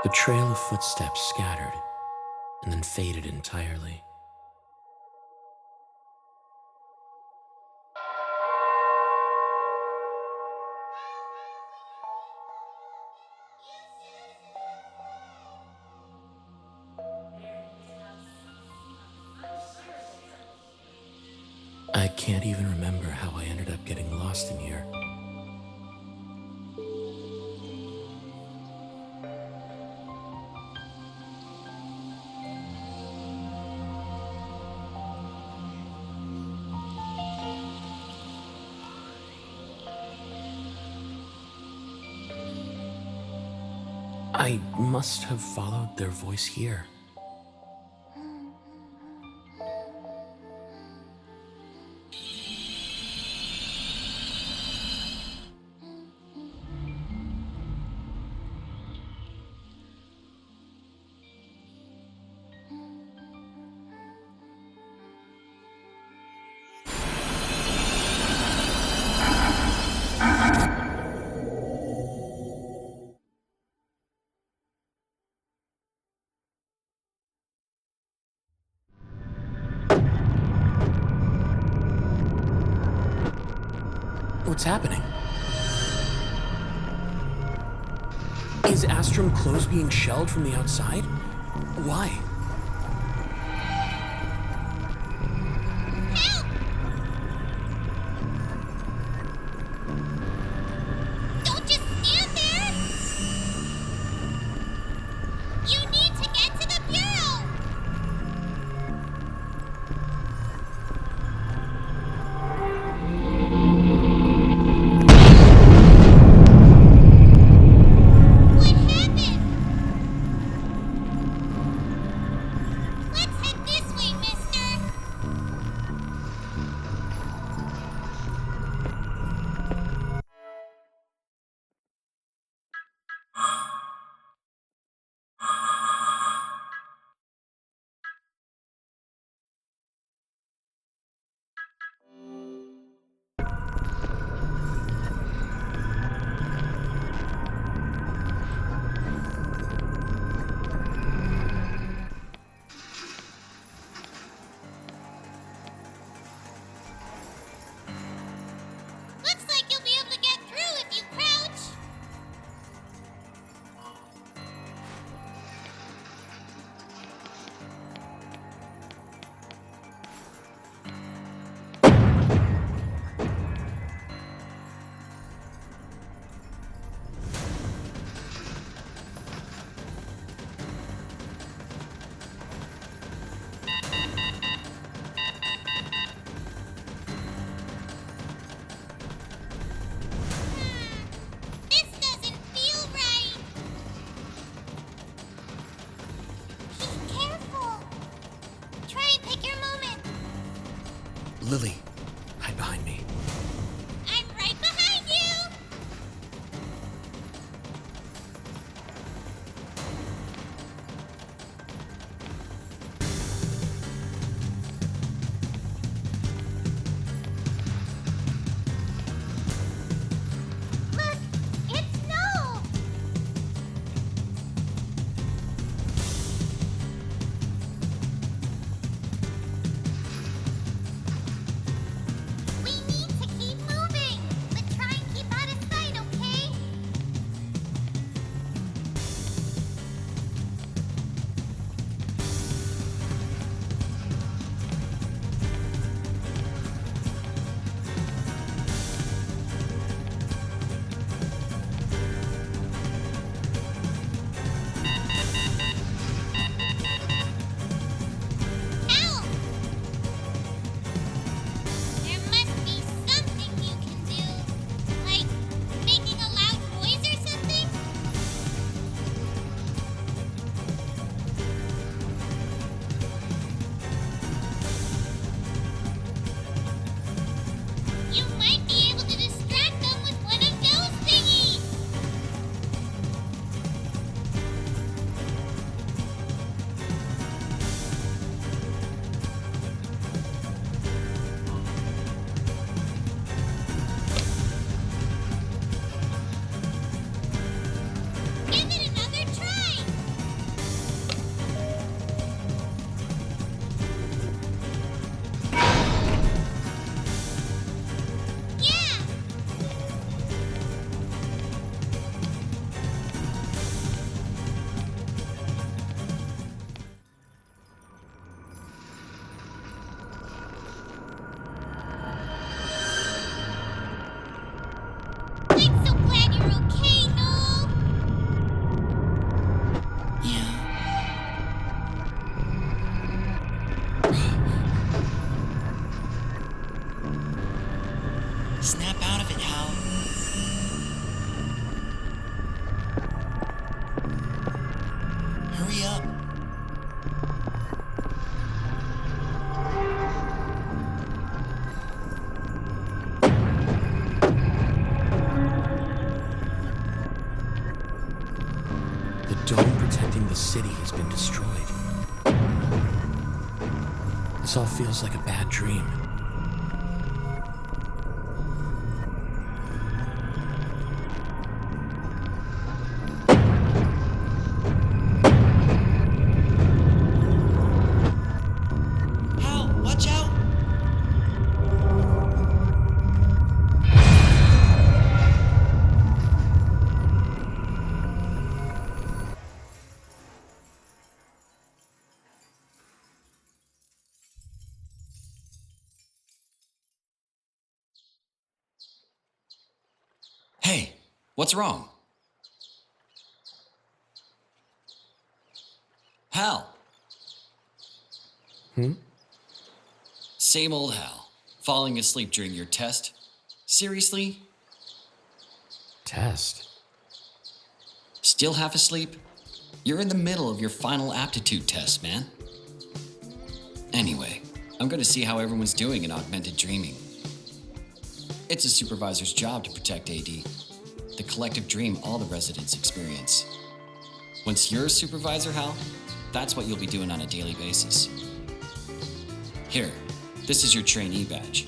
The trail of footsteps scattered and then faded entirely. I can't even remember how I ended up getting lost in here. I must have followed their voice here. What's happening? Is Astrum Close being shelled from the outside? Why? Help! Don't just stand there! You need to get to the bureau! Looks like you'll be able to get through if you crouch. This doesn't feel right. Be careful. Try and pick your moment. Lily, hide behind me. I'm right behind you. Look, it's snow. The dome protecting the city has been destroyed. This all feels like a bad dream. Hal, watch out! Hey, what's wrong? Hal. Same old Hal. Falling asleep during your test? Seriously? Test? Still half asleep? You're in the middle of your final aptitude test, man. Anyway, I'm gonna see how everyone's doing in augmented dreaming. It's a supervisor's job to protect AD, the collective dream all the residents experience. Once you're a supervisor, Hal, that's what you'll be doing on a daily basis. Here, this is your trainee badge.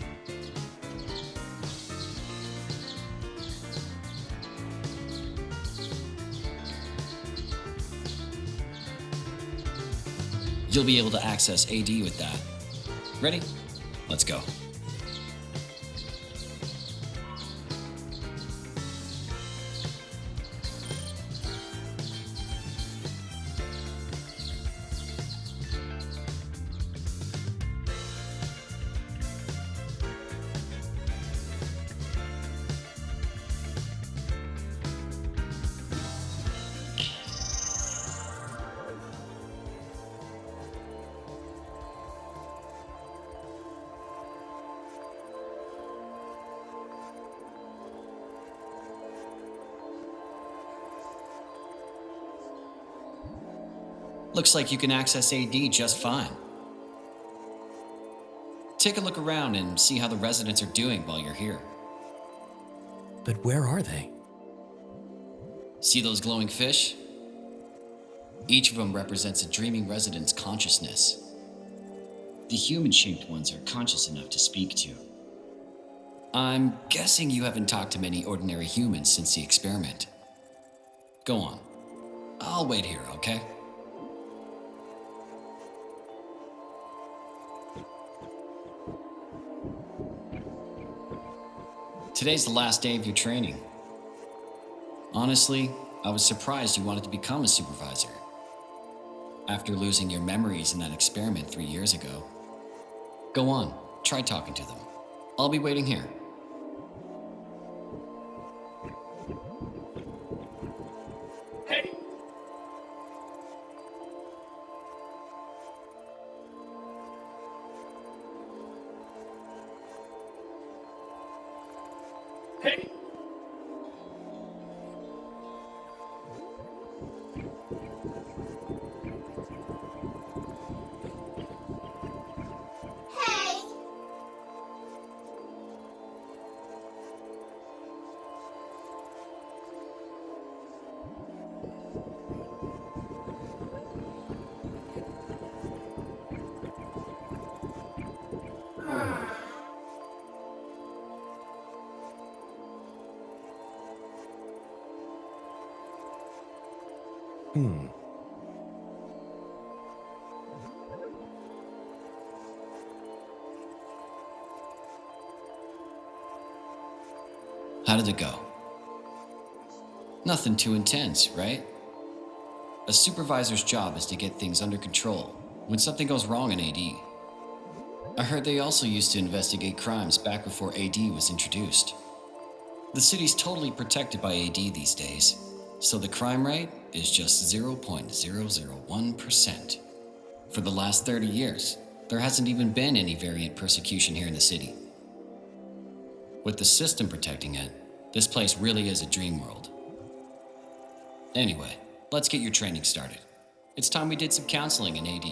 You'll be able to access AD with that. Ready? Let's go. Looks like you can access AD just fine. Take a look around and see how the residents are doing while you're here. But where are they? See those glowing fish? Each of them represents a dreaming resident's consciousness. The human-shaped ones are conscious enough to speak to. I'm guessing you haven't talked to many ordinary humans since the experiment. Go on. I'll wait here, okay? Today's the last day of your training. Honestly, I was surprised you wanted to become a supervisor. After losing your memories in that experiment 3 years ago. Go on, try talking to them. I'll be waiting here. Hey! Hey! Hey! How did it go? Nothing too intense, right? A supervisor's job is to get things under control when something goes wrong in AD. I heard they also used to investigate crimes back before AD was introduced. The city's totally protected by AD these days, so the crime rate is just 0.001%. For the last 30 years, there hasn't even been any variant persecution here in the city. With the system protecting it, this place really is a dream world. Anyway, let's get your training started. It's time we did some counseling in AD.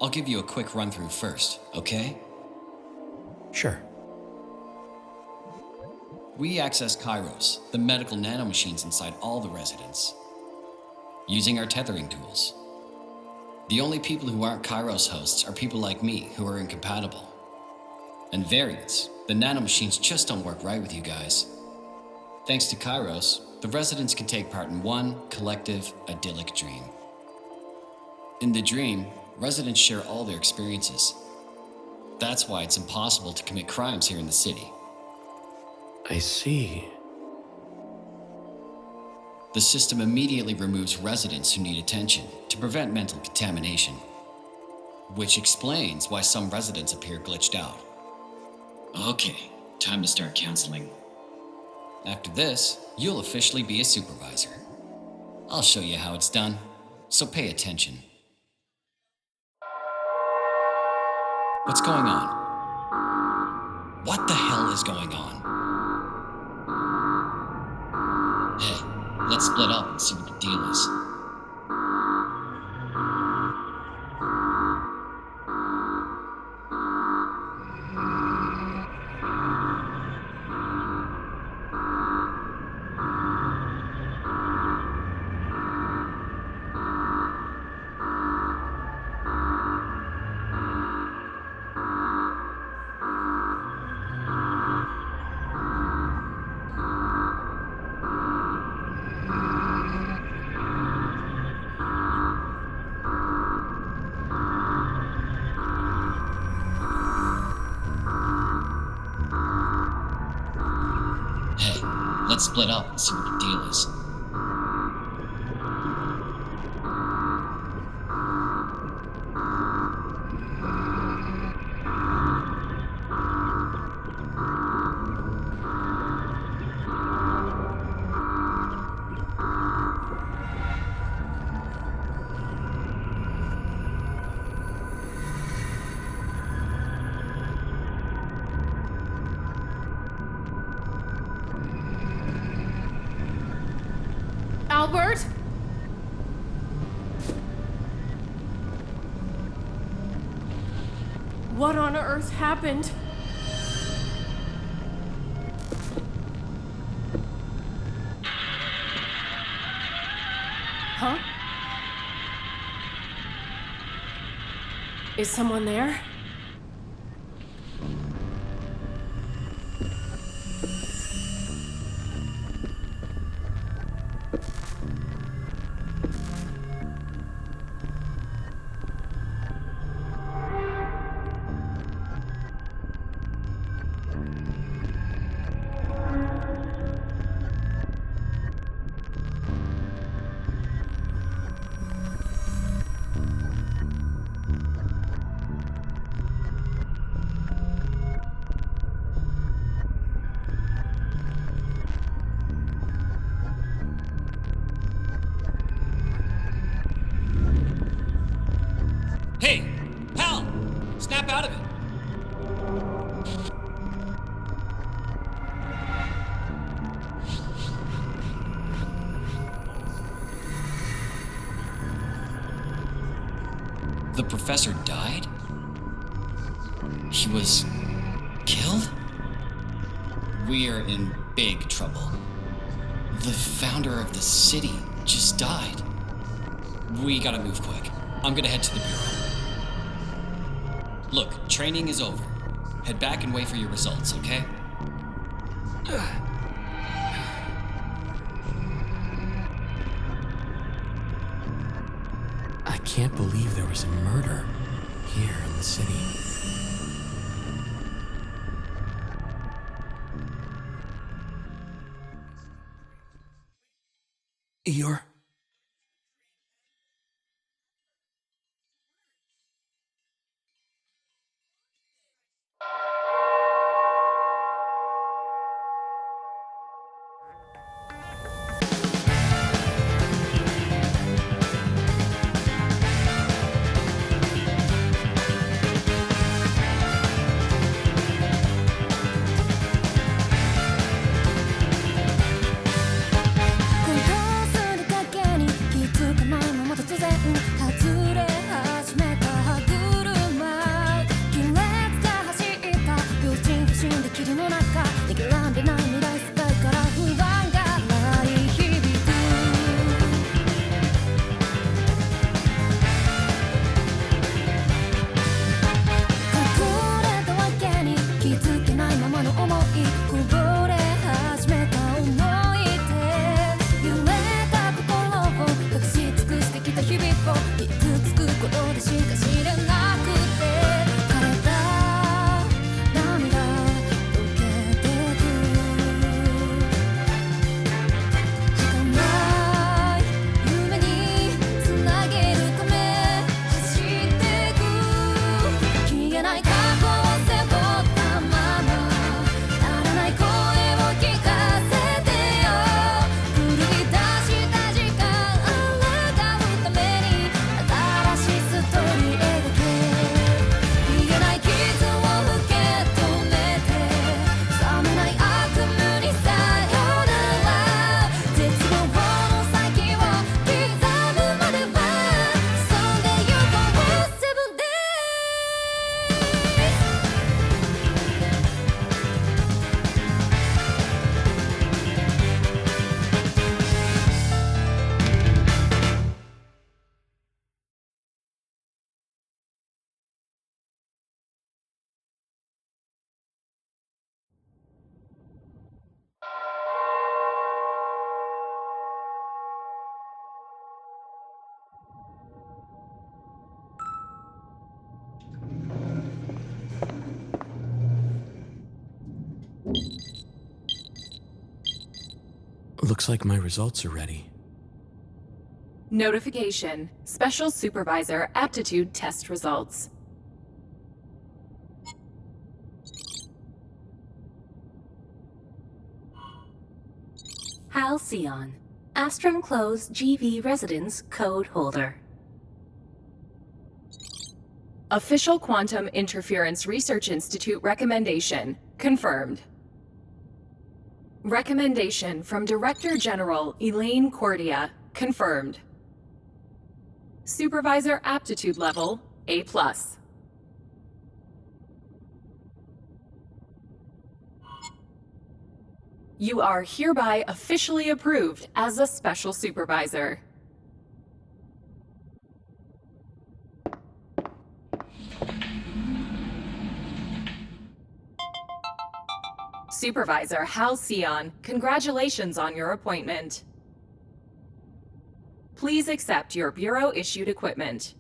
I'll give you a quick run through first, okay? Sure. We access Kairos, the medical nanomachines inside all the residents, using our tethering tools. The only people who aren't Kairos hosts are people like me who are incompatible. And variants, the nanomachines just don't work right with you guys. Thanks to Kairos, the residents can take part in one collective, idyllic dream. In the dream, residents share all their experiences. That's why it's impossible to commit crimes here in the city. I see. The system immediately removes residents who need attention to prevent mental contamination, which explains why some residents appear glitched out. Okay, time to start counseling. After this, you'll officially be a supervisor. I'll show you how it's done, so pay attention. What's going on? What the hell is going on? Hey, let's split up and see what the deal is. Let's split up and see what the deal is. Albert? What on earth happened? Huh? Is someone there? Hey, pal! Snap out of it! The professor died? He was killed? We're in big trouble. The founder of the city just died. We gotta move quick. I'm gonna head to the bureau. Look, training is over. Head back and wait for your results, okay? I can't believe there was a murder here in the city. You're... Looks like my results are ready. Notification. Special Supervisor Aptitude Test Results. Halcyon, Astrum Close GV Residence Code Holder. Official Quantum Interference Research Institute recommendation confirmed. Recommendation from Director General Elaine Cordia confirmed. Supervisor Aptitude Level A+. You are hereby officially approved as a Special Supervisor. Supervisor Halcyon, congratulations on your appointment. Please accept your Bureau-issued equipment.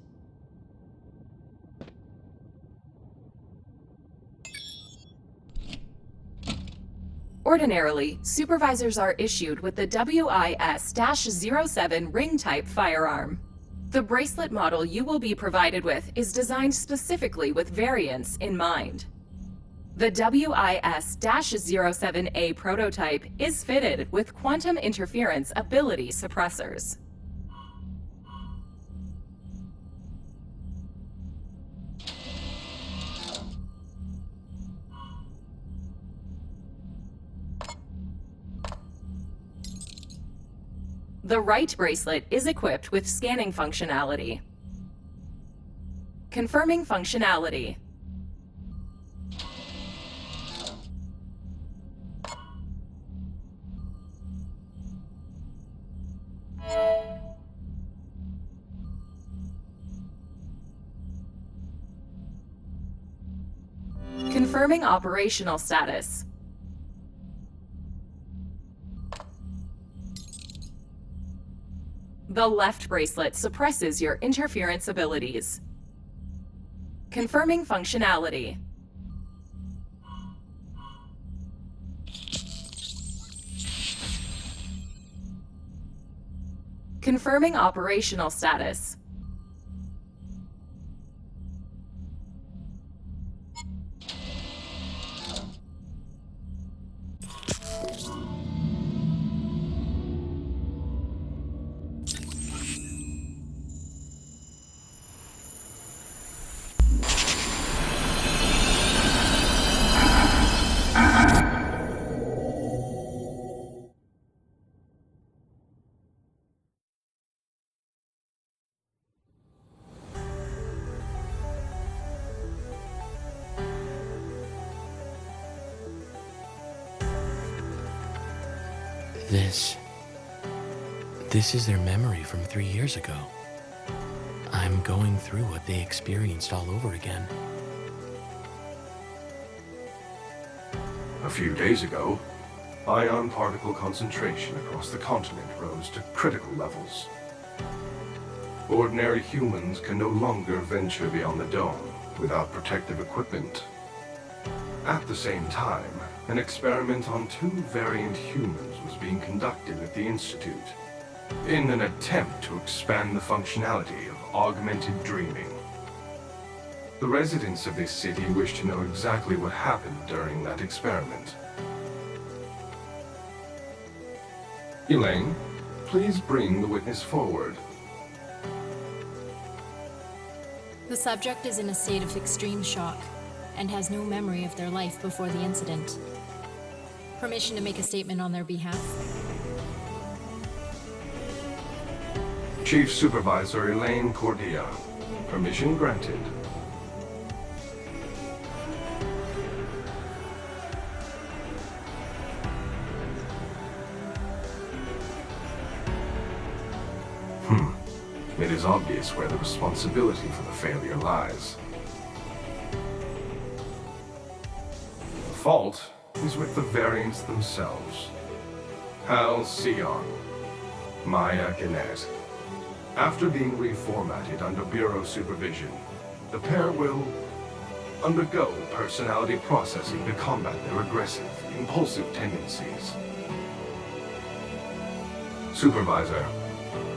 Ordinarily, supervisors are issued with the WIS-07 ring-type firearm. The bracelet model you will be provided with is designed specifically with variants in mind. The WIS-07A prototype is fitted with quantum interference ability suppressors. The right bracelet is equipped with scanning functionality. Confirming functionality. Confirming operational status. The left bracelet suppresses your interference abilities. Confirming functionality. Confirming operational status. This is their memory from 3 years ago. I'm going through what they experienced all over again. A few days ago, ion particle concentration across the continent rose to critical levels. Ordinary humans can no longer venture beyond the dome without protective equipment. At the same time, an experiment on 2 variant humans was being conducted at the Institute in an attempt to expand the functionality of augmented dreaming. The residents of this city wish to know exactly what happened during that experiment. Elaine, please bring the witness forward. The subject is in a state of extreme shock and has no memory of their life before the incident. Permission to make a statement on their behalf? Chief Supervisor Elaine Cordia. Permission granted. It is obvious where the responsibility for the failure lies. The fault is with the variants themselves. Halcyon, Maya Gannett. After being reformatted under Bureau supervision, the pair will undergo personality processing to combat their aggressive, impulsive tendencies. Supervisor,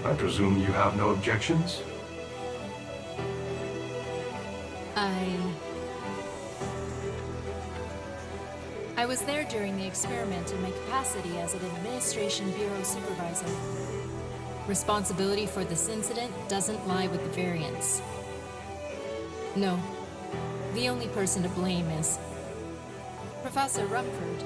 I presume you have no objections? I was there during the experiment in my capacity as an Administration Bureau Supervisor. Responsibility for this incident doesn't lie with the variants. No. The only person to blame is Professor Rumford.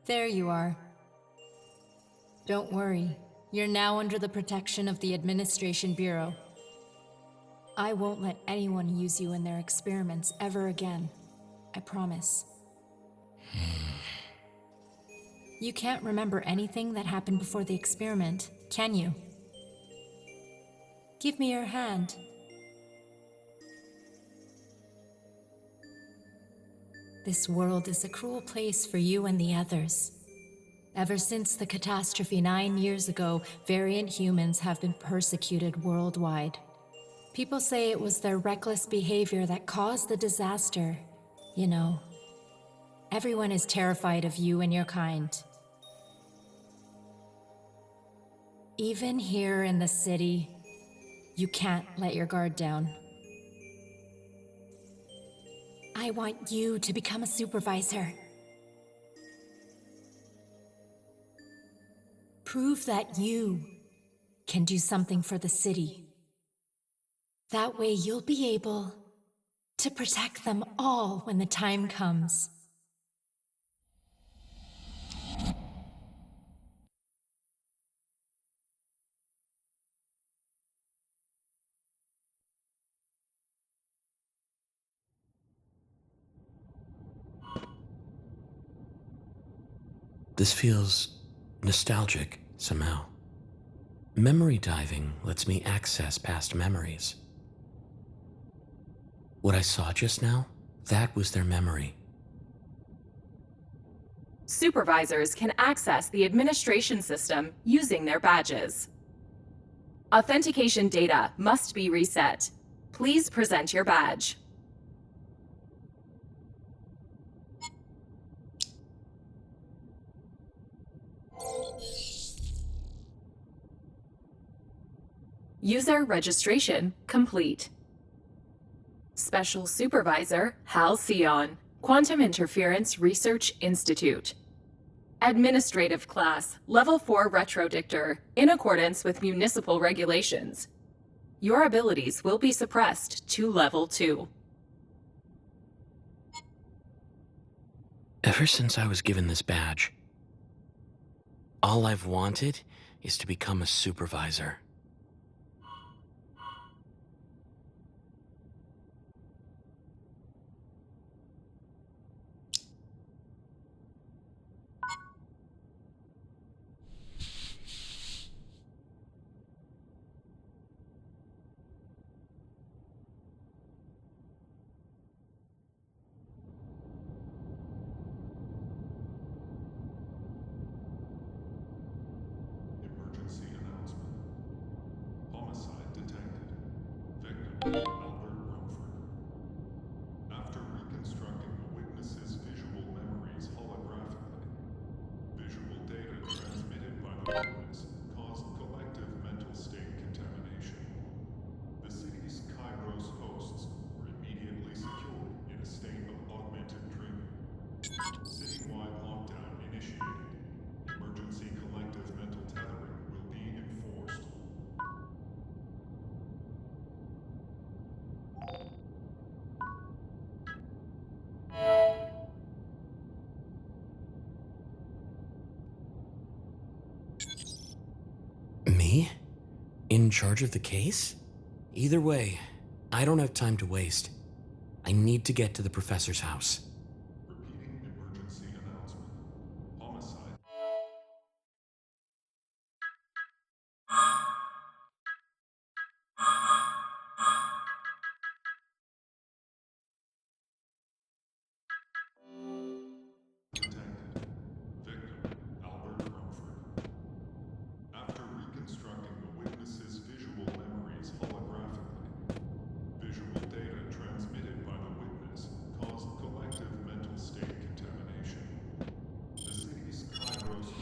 There you are. Don't worry. You're now under the protection of the Administration Bureau. I won't let anyone use you in their experiments ever again. I promise. You can't remember anything that happened before the experiment, can you? Give me your hand. This world is a cruel place for you and the others. Ever since the catastrophe 9 years ago, variant humans have been persecuted worldwide. People say it was their reckless behavior that caused the disaster. You know, everyone is terrified of you and your kind. Even here in the city, you can't let your guard down. I want you to become a supervisor. Prove that you can do something for the city. That way you'll be able to protect them all when the time comes. This feels nostalgic somehow. Memory diving lets me access past memories. What I saw just now, that was their memory. Supervisors can access the administration system using their badges. Authentication data must be reset. Please present your badge. User registration complete. Special Supervisor Halcyon, Quantum Interference Research Institute. Administrative Class, Level 4 Retrodictor, in accordance with municipal regulations. Your abilities will be suppressed to Level 2. Ever since I was given this badge, all I've wanted is to become a supervisor. Emergency announcement. Homicide detected. Victim, Albert Rumford. After reconstructing the witness's visual memories holographically, visual data transmitted by the witness caused collective mental state contamination. The city's Chronos hosts were immediately secured in a state of augmented dreaming. Citywide lockdown initiated. Emergency collective mental tethering will be enforced. Me? In charge of the case? Either way, I don't have time to waste. I need to get to the professor's house. Repeating emergency announcement. Homicide. Detected. Victim,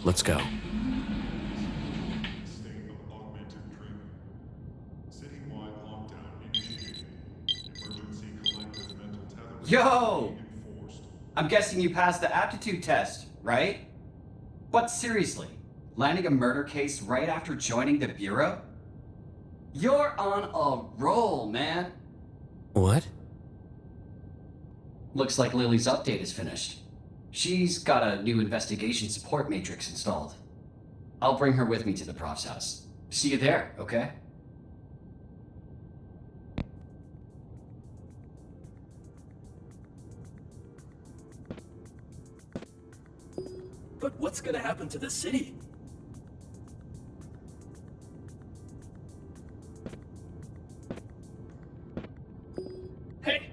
Let's go. State of augmented training. Citywide lockdown initiated. Emergency collective mental tethering Yo! enforced. I'm guessing you passed the aptitude test, right? But seriously, landing a murder case right after joining the Bureau? You're on a roll, man. What? Looks like Lily's update is finished. She's got a new investigation support matrix installed. I'll bring her with me to the prof's house. See you there, okay? But what's gonna happen to the city? Hey!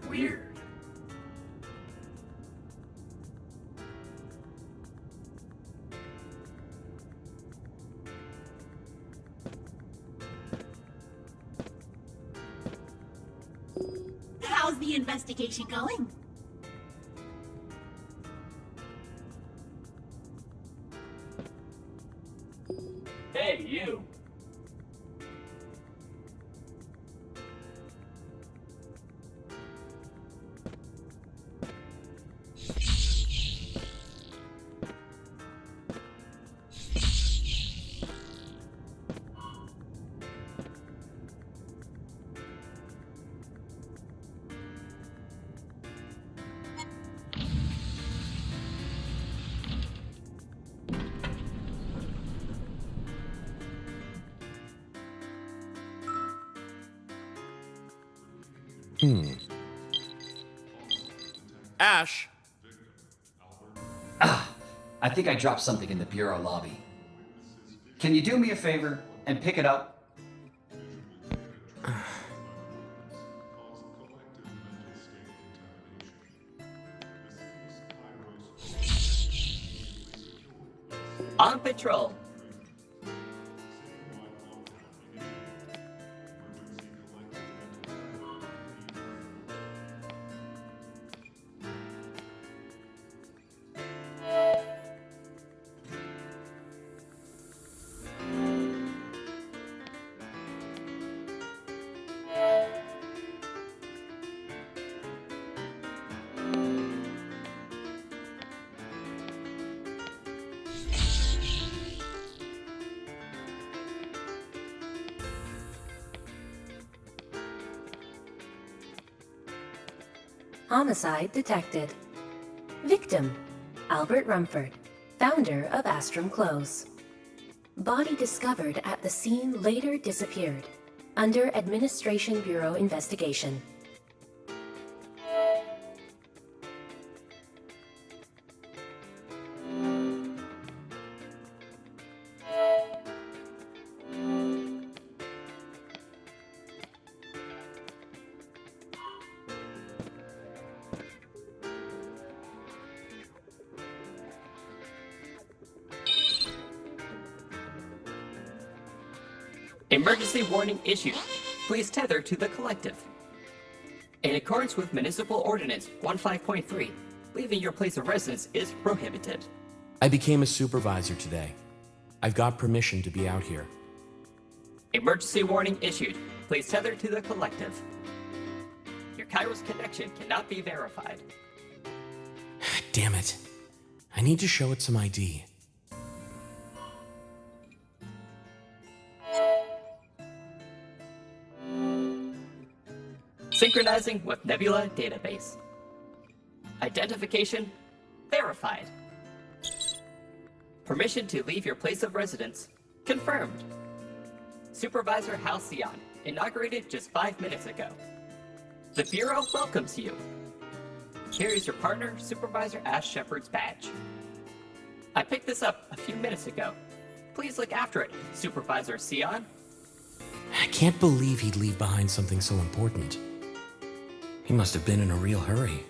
Weird. How's the investigation going? Hey, you! Ash! I think I dropped something in the Bureau lobby. Can you do me a favor and pick it up? Cause collective mental state contamination. The city's Kairos secured. On patrol! Homicide detected. Victim: Albert Rumford, founder of Astrum Close. Body discovered at the scene later disappeared. Under Administration Bureau investigation. Emergency warning issued. Please tether to the collective. In accordance with Municipal Ordinance 15.3, leaving your place of residence is prohibited. I became a supervisor today. I've got permission to be out here. Emergency warning issued. Please tether to the collective. Your Kairos connection cannot be verified. Damn it. I need to show it some ID. Synchronizing with Nebula database. Identification verified. Permission to leave your place of residence confirmed. Supervisor Halcyon inaugurated just 5 minutes ago. The Bureau welcomes you. Here is your partner, Supervisor Ash Shepard's badge. I picked this up a few minutes ago. Please look after it, Supervisor Sion. I can't believe he'd leave behind something so important. He must have been in a real hurry.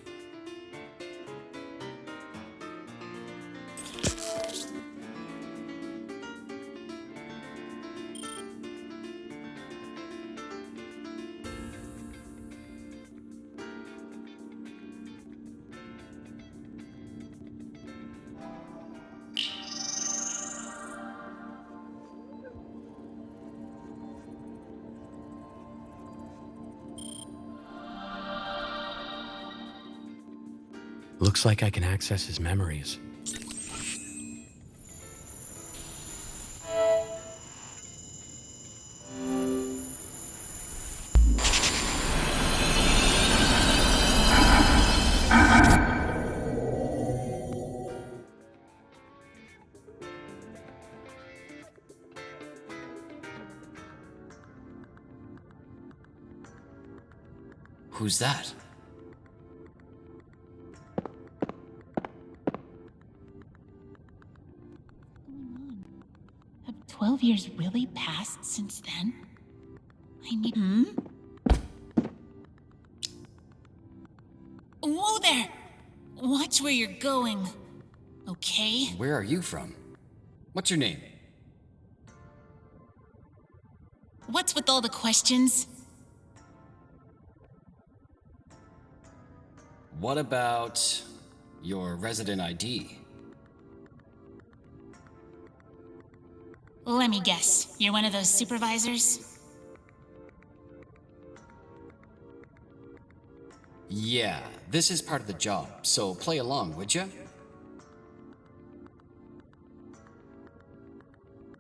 Looks like I can access his memories. Who's that? Have 12 years really passed since then? I need. Whoa there! Watch where you're going. Okay? Where are you from? What's your name? What's with all the questions? What about your resident ID? Let me guess. You're one of those supervisors? Yeah, this is part of the job, so play along, would you?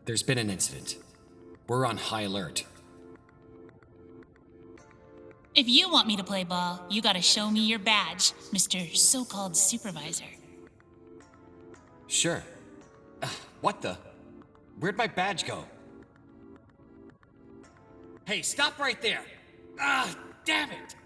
There's been an incident. We're on high alert. If you want me to play ball, you gotta show me your badge, Mr. So-called supervisor. Sure. What the? Where'd my badge go? Hey, stop right there! Damn it!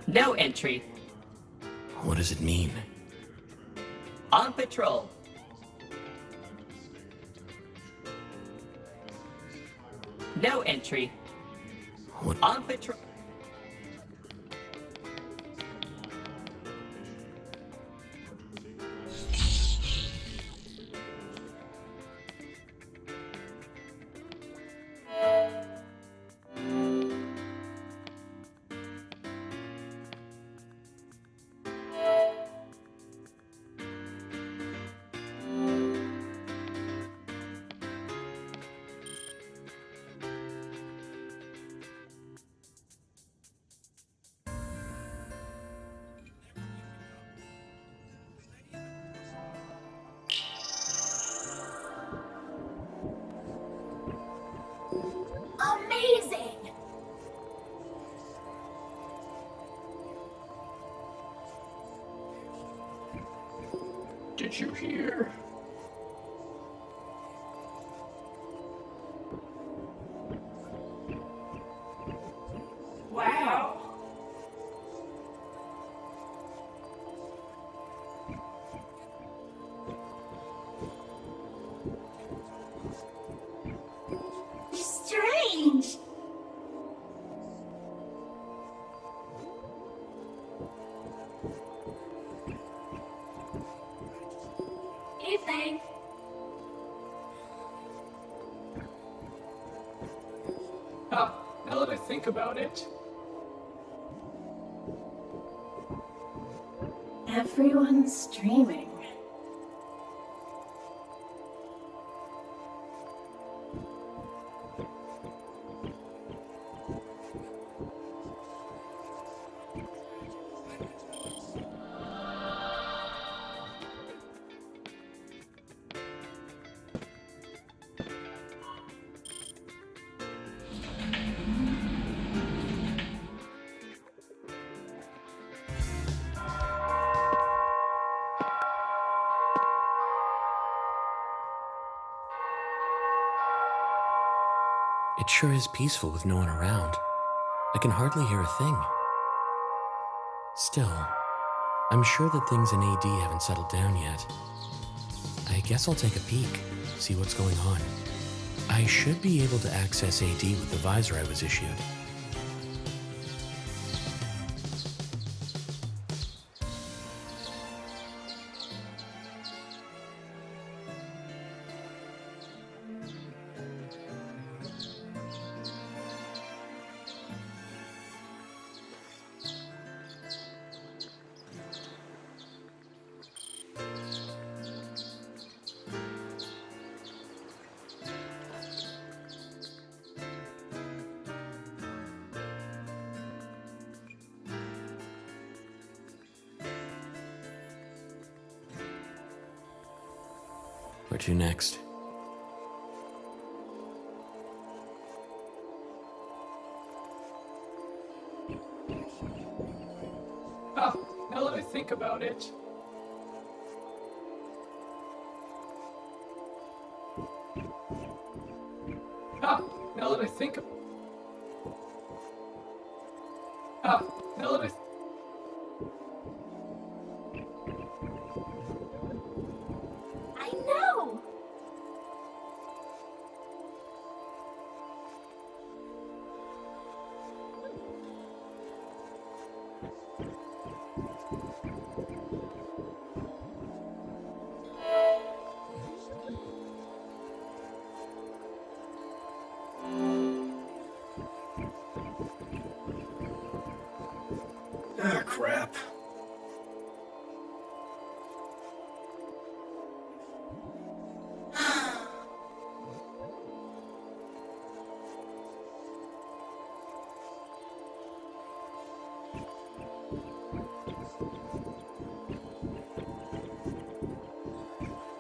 No entry. What does it mean? On patrol. No entry. What? On patrol. Amazing! Did you hear? Wow. Strange! Evening. Now that I think about it. Everyone's streaming. sure is peaceful with no one around. I can hardly hear a thing. Still, I'm sure that things in AD haven't settled down yet. I guess I'll take a peek, see what's going on. I should be able to access AD with the visor I was issued. Where to next? Now that I think about it. Now that I think now that I know! Ah, crap.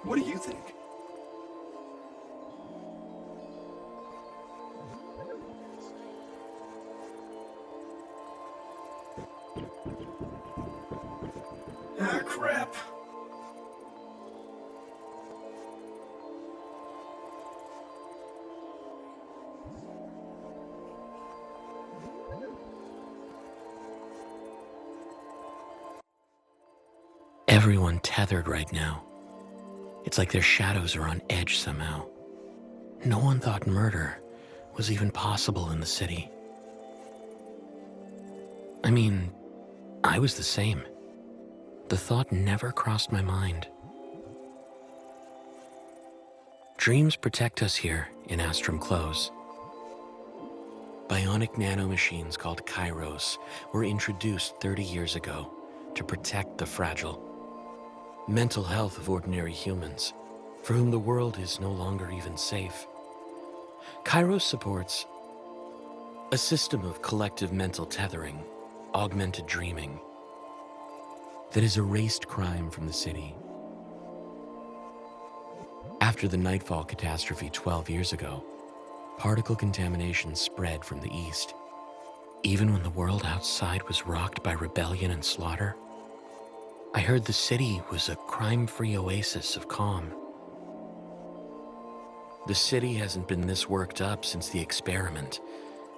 What do you think? Ah, crap. Everyone tethered right now. It's like their shadows are on edge somehow. No one thought murder was even possible in the city. I mean, I was the same. The thought never crossed my mind. Dreams protect us here in Astrum Close. Bionic nanomachines called Kairos were introduced 30 years ago to protect the fragile. Mental health of ordinary humans, for whom the world is no longer even safe. Kairos supports a system of collective mental tethering, augmented dreaming, that has erased crime from the city. After the Nightfall catastrophe 12 years ago, particle contamination spread from the east. Even when the world outside was rocked by rebellion and slaughter, I heard the city was a crime-free oasis of calm. The city hasn't been this worked up since the experiment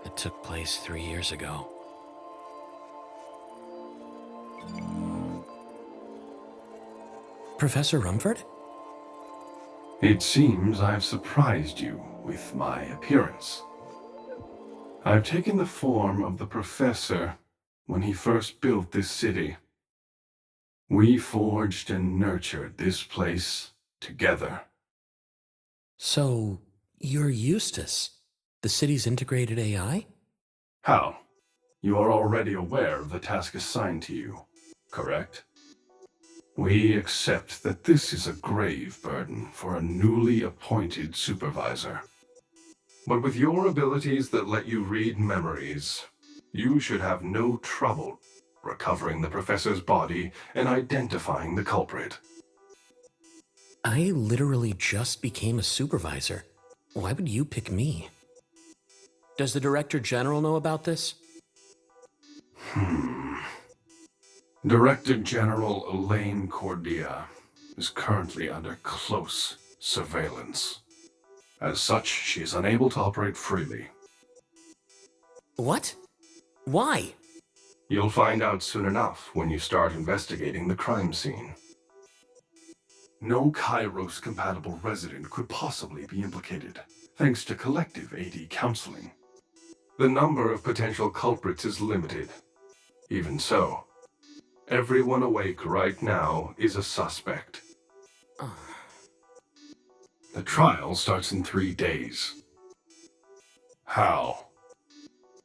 that took place 3 years ago. Professor Rumford? It seems I've surprised you with my appearance. I've taken the form of the professor when he first built this city. We forged and nurtured this place together. So, you're Eustace, the city's integrated AI? How? You are already aware of the task assigned to you, correct? We accept that this is a grave burden for a newly appointed supervisor. But with your abilities that let you read memories, you should have no trouble recovering the professor's body and identifying the culprit. I literally just became a supervisor. Why would you pick me? Does the Director General know about this? Director General Elaine Cordia is currently under close surveillance. As such, she is unable to operate freely. What? Why? You'll find out soon enough when you start investigating the crime scene. No Kairos-compatible resident could possibly be implicated, thanks to collective AD counseling. The number of potential culprits is limited. Even so, everyone awake right now is a suspect. The trial starts in 3 days. How?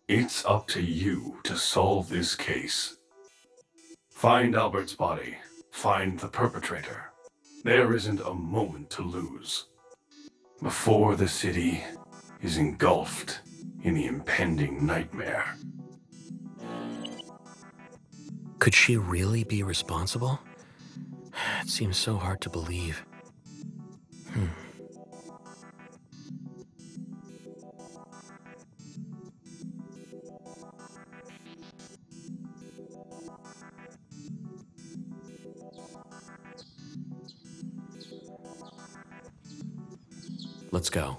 It's up to you to solve this case. Find Albert's body. Find the perpetrator. There isn't a moment to lose. Before the city is engulfed in the impending nightmare. Could she really be responsible? It seems so hard to believe. Let's go.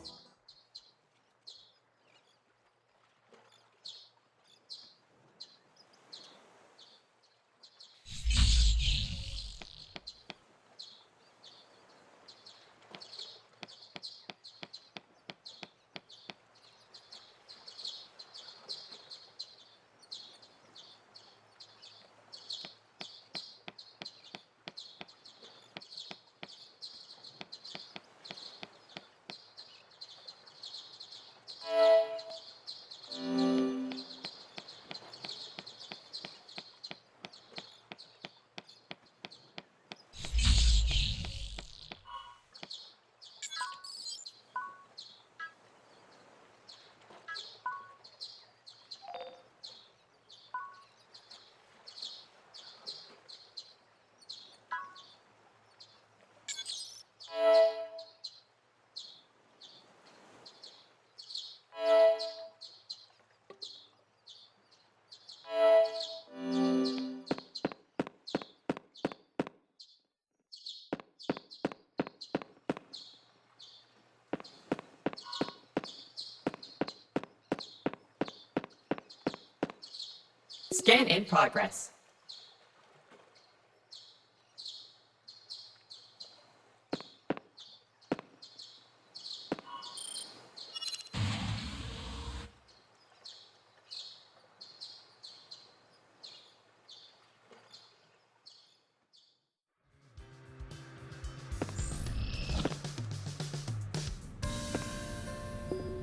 Scan in progress.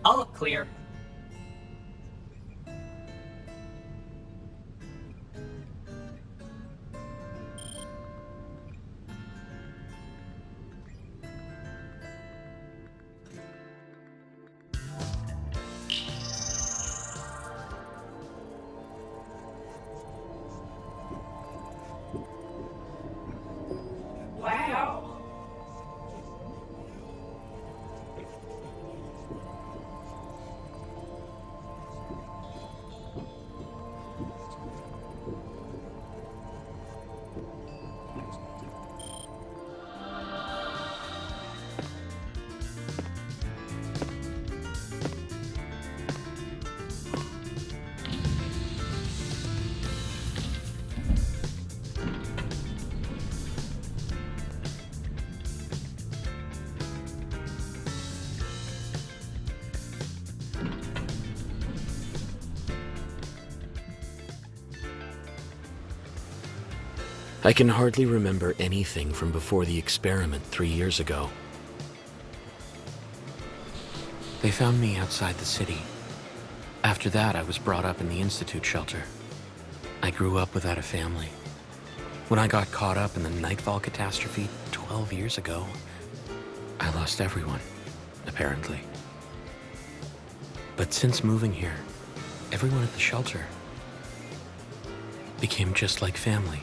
All clear. Wow. I can hardly remember anything from before the experiment 3 years ago. They found me outside the city. After that, I was brought up in the Institute shelter. I grew up without a family. When I got caught up in the Nightfall catastrophe 12 years ago, I lost everyone, apparently. But since moving here, everyone at the shelter became just like family.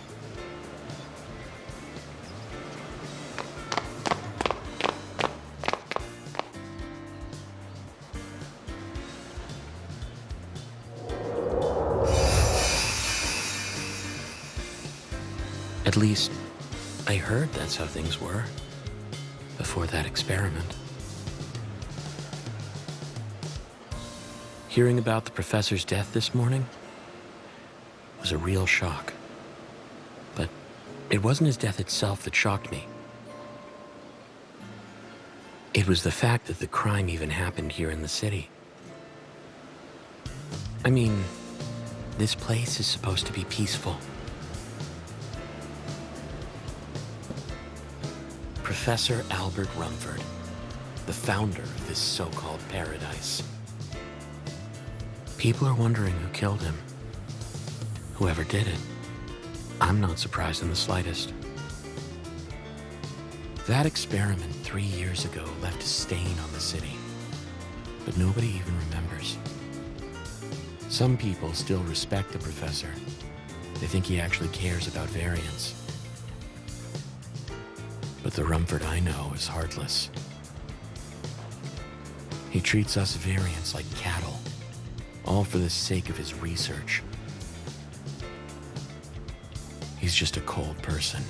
At least, I heard that's how things were before that experiment. Hearing about the professor's death this morning was a real shock. But it wasn't his death itself that shocked me. It was the fact that the crime even happened here in the city. I mean, this place is supposed to be peaceful. Professor Albert Rumford, the founder of this so-called paradise. People are wondering who killed him. Whoever did it. I'm not surprised in the slightest. That experiment 3 years ago left a stain on the city, but nobody even remembers. Some people still respect the professor. They think he actually cares about variants. But the Rumford I know is heartless. He treats us variants like cattle, all for the sake of his research. He's just a cold person.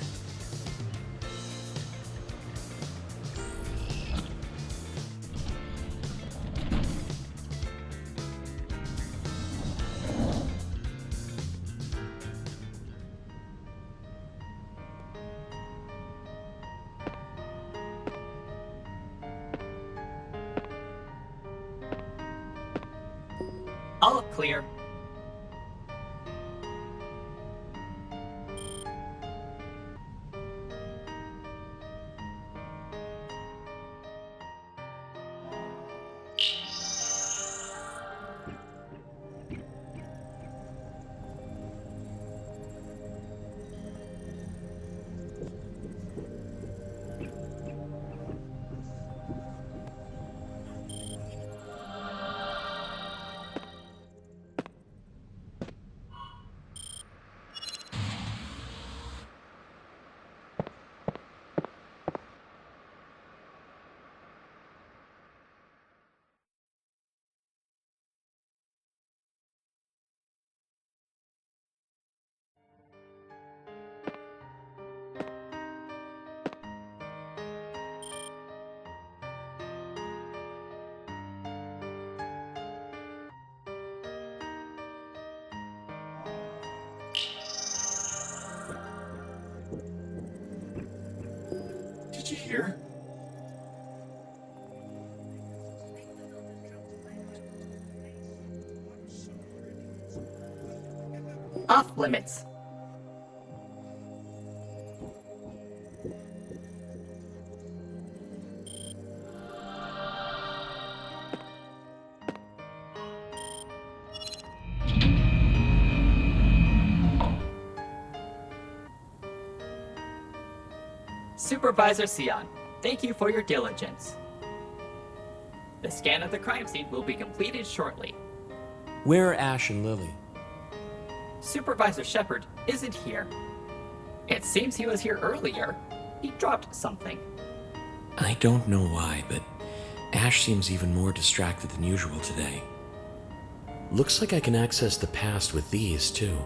All clear. Did you hear? Off limits. Supervisor Sion, thank you for your diligence. The scan of the crime scene will be completed shortly. Where are Ash and Lily? Supervisor Shepard isn't here. It seems he was here earlier. He dropped something. I don't know why, but Ash seems even more distracted than usual today. Looks like I can access the past with these, too.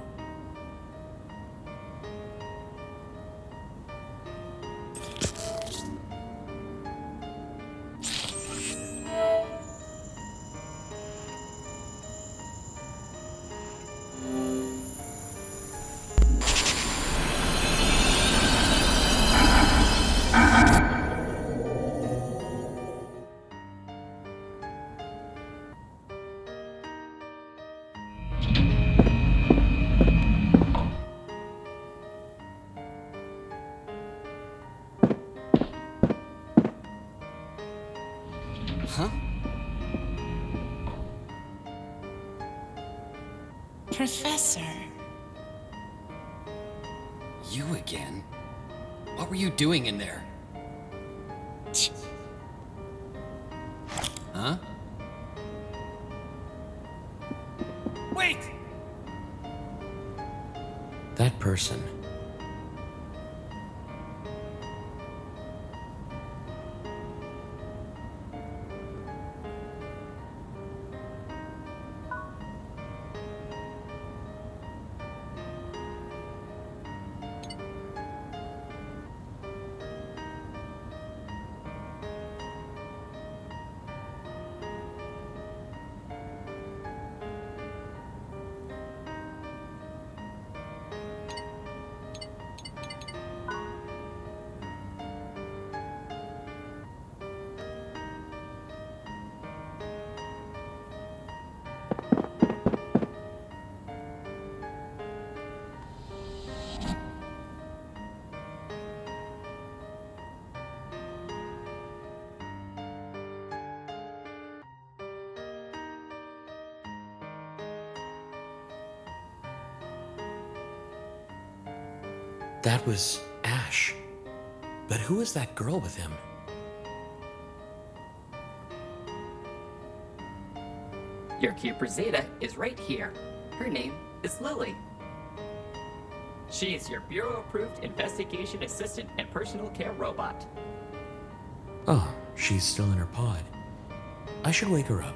Huh? Professor. You again? What were you doing in there? Huh? Wait! That person. That was Ash. But who is that girl with him? Your Keeper Zeta is right here. Her name is Lily. She is your Bureau-approved investigation assistant and personal care robot. Oh, she's still in her pod. I should wake her up.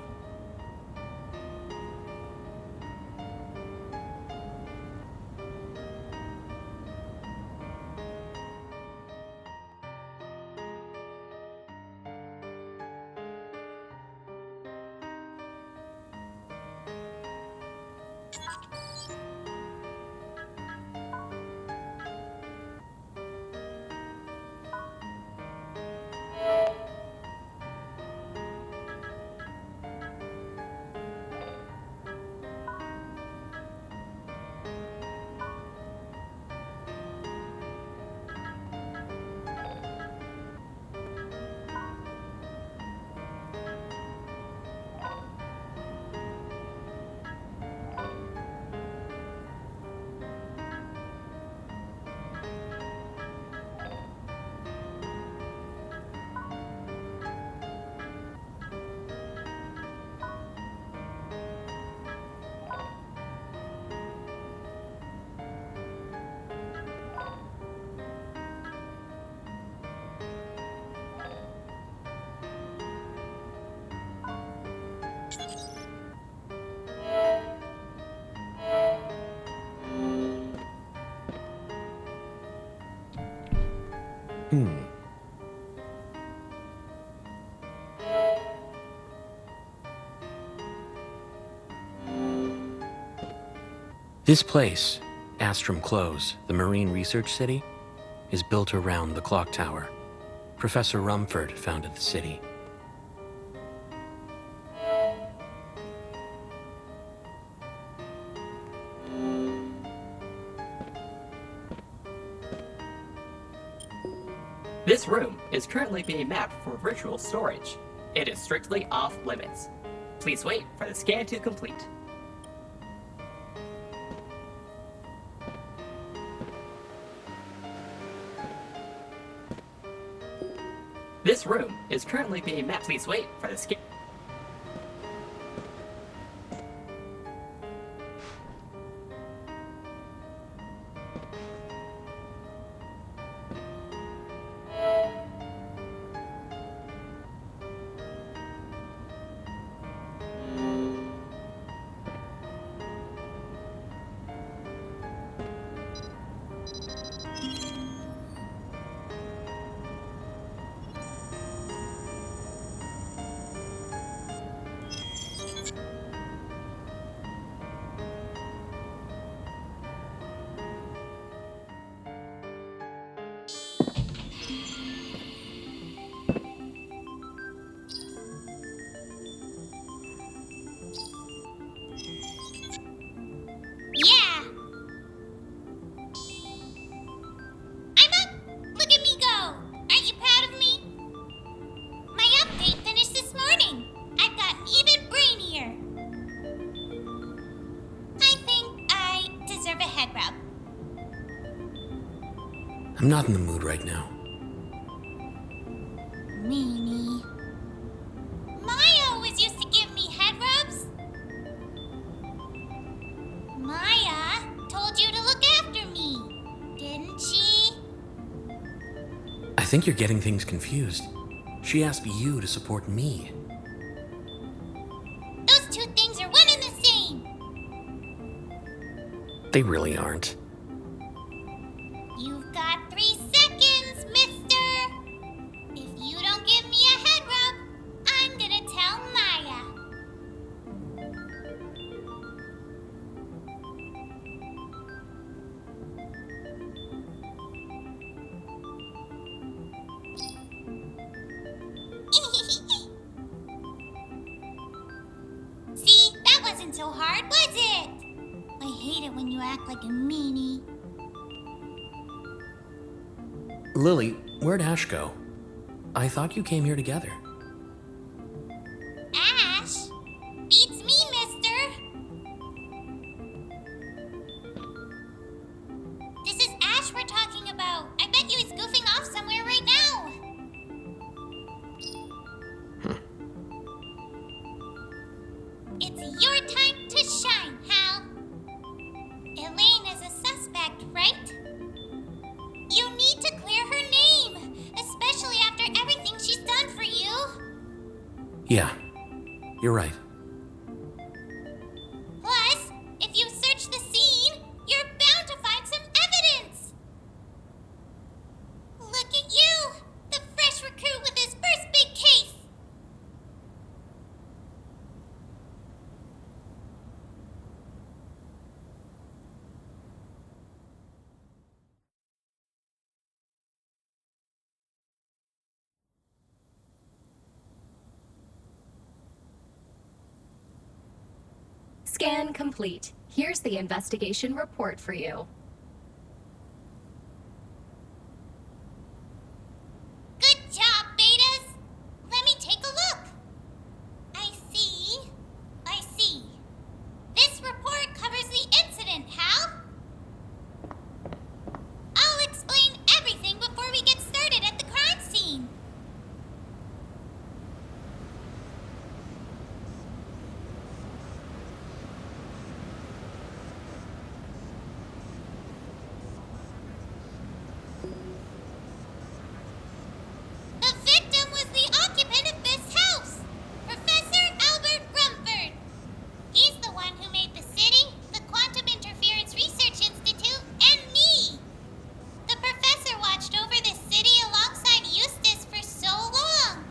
This place, Astrum Close, the Marine Research City, is built around the clock tower. Professor Rumford founded the city. This room is currently being mapped for virtual storage. It is strictly off limits. Please wait for the scan to complete. This room is currently being mapped. Please wait for the scan. Yeah! I'm up! Look at me go! Aren't you proud of me? My update finished this morning. I've gotten even brainier. I think I deserve a head rub. I'm not in the mood right now. Meanie. Maya always used to give me head rubs. Maya told you to look after me, didn't she? I think you're getting things confused. She asked you to support me. Those two things are one and the same. They really aren't. You've got 3 seconds, mister. If you don't give me a head rub, I'm gonna tell Maya. See, that wasn't so hard, was it? I hate it when you act like a meanie. Lily, where'd Ash go? I thought you came here together. Ash? Beats me, mister. This is Ash we're talking about? I bet you he's goofing off somewhere right now. It's your time to shine, Hal. Elaine is a suspect, right? You need to clear her name, especially after everything she's done for you. Yeah, you're right. Plus, if you search the scene, you're bound to find some evidence. Look at you, the fresh recruit with his first big case. Scan complete. Here's the investigation report for you. Good job, Betas. Let me take a look. I see. This report covers the incident, Hal. I'll explain everything before we get started at the crime scene. The victim was the occupant of this house, Professor Albert Rumford. He's the one who made the city, the Quantum Interference Research Institute, and me. The professor watched over this city alongside Eustace for so long.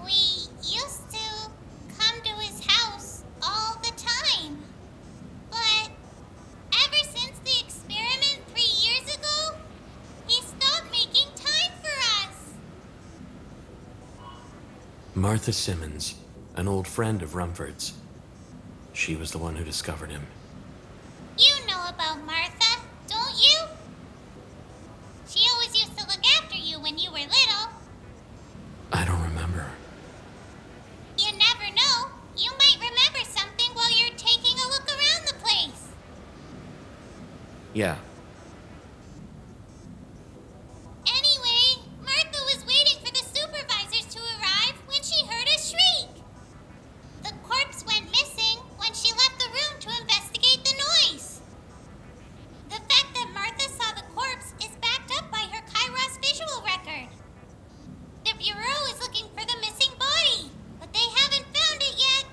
We used to come to his house all the time. But ever since the experiment 3 years ago, he stopped making time for us. Martha Simmons, an old friend of Rumford's. She was the one who discovered him. You know about Martha, don't you? She always used to look after you when you were little. I don't remember. You never know. You might remember something while you're taking a look around the place. Yeah, Anyway, Martha was waiting for the supervisors to arrive when she heard a shriek. The corpse went missing when she left the room to investigate the noise. The fact that Martha saw the corpse is backed up by her Kairos visual record. The Bureau is looking for the missing body, but they haven't found it yet.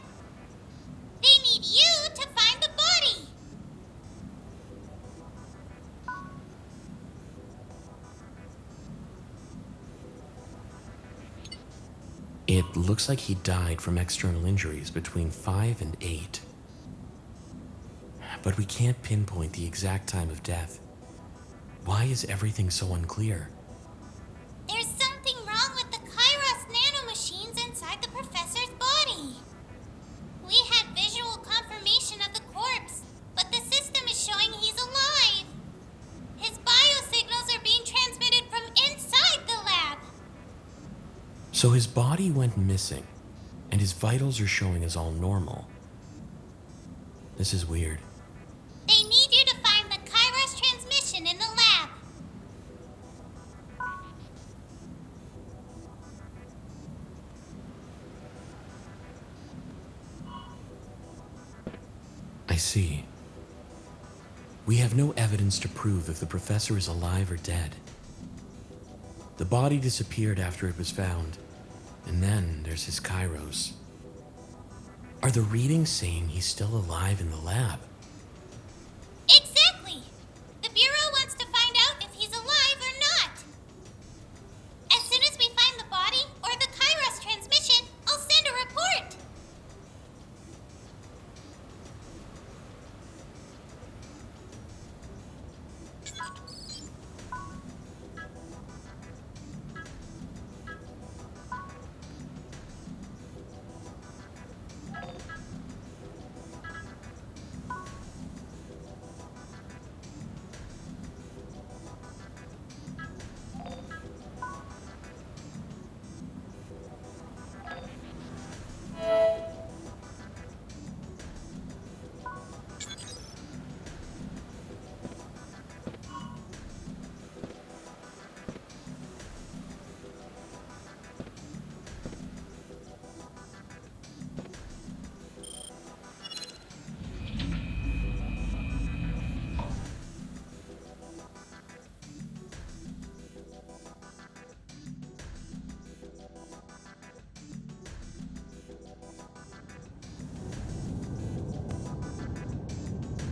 They need you to find the body. it looks like he died from external injuries between 5 and 8. But we can't pinpoint the exact time of death. Why is everything so unclear? There's something wrong with the Kairos nanomachines inside the professor's body. We had visual confirmation of the corpse, but the system is showing he's alive. His biosignals are being transmitted from inside the lab. So his body went missing, and his vitals are showing as all normal. This is weird. They need you to find the Kairos transmission in the lab. I see. We have no evidence to prove if the professor is alive or dead. The body disappeared after it was found, and then there's his Kairos. Are the readings saying he's still alive in the lab? Exactly! The Bureau wants to find out if he's alive or not. As soon as we find the body or the Kairos transmission, I'll send a report.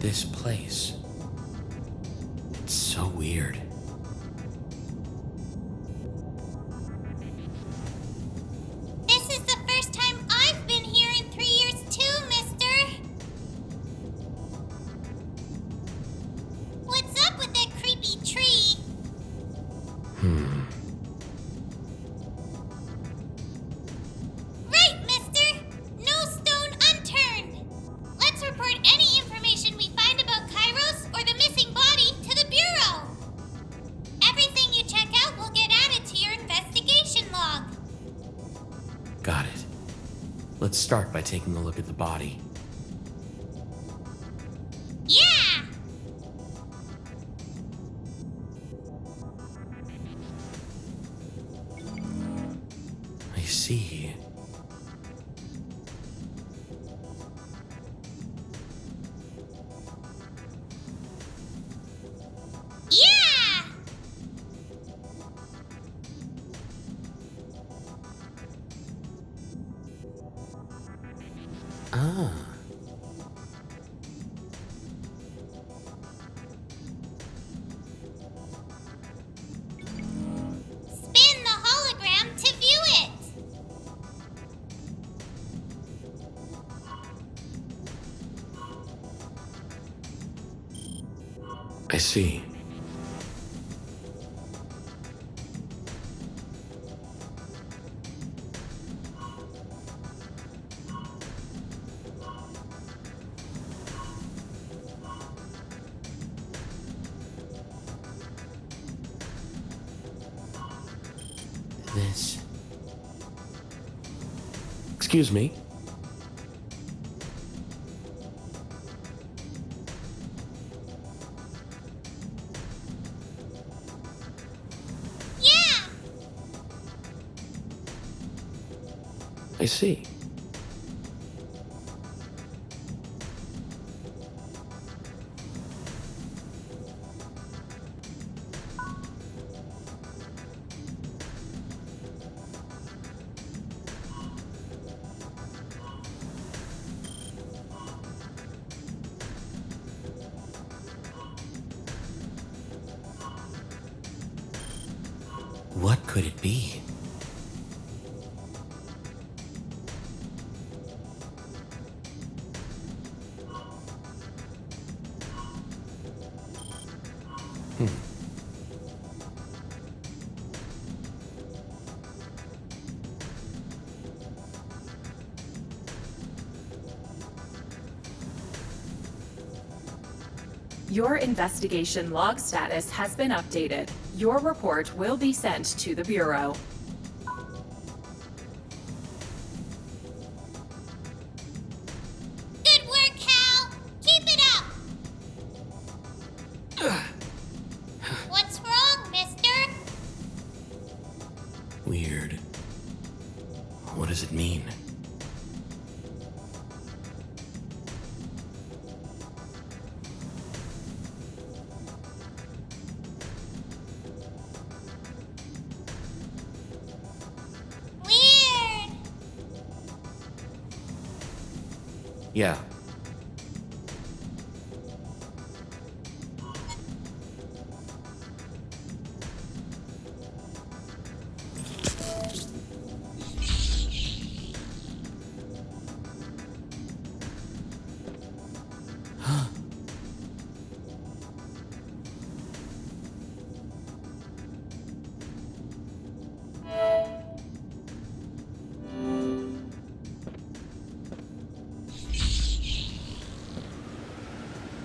This place. It's so weird. This is the first time I've been here in 3 years too, mister. What's up with that creepy tree? Right, mister! No stone unturned! Let's report any information we find about Kairos or the missing body to the Bureau! Everything you check out will get added to your investigation log. Got it. Let's start by taking a look at the body. Yeah! I see. Yeah! Ah. Spin the hologram to view it! I see. This. Excuse me. Yeah! I see. What could it be? Your investigation log status has been updated. Your report will be sent to the Bureau. Good work, Hal! Keep it up! What's wrong, mister? Weird. What does it mean? Weird! Yeah.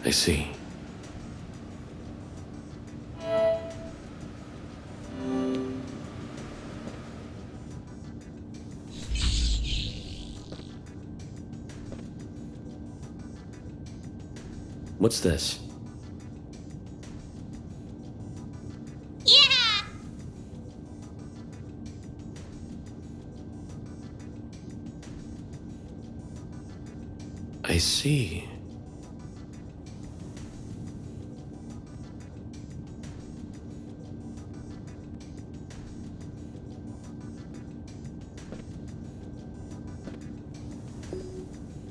I see. What's this? Yeah! I see.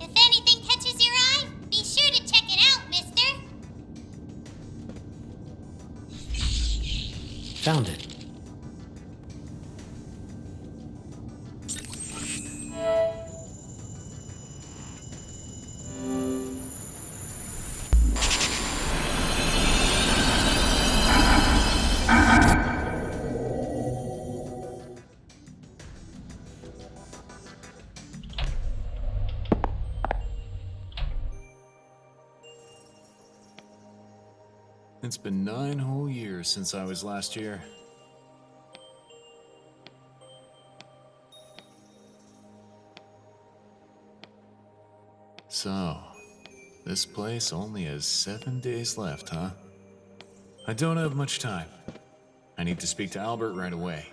If anything catches your eye, be sure to check it out, mister. Found it. It's been 9 whole years since I was last here. So, this place only has 7 days left, huh? I don't have much time. I need to speak to Albert right away.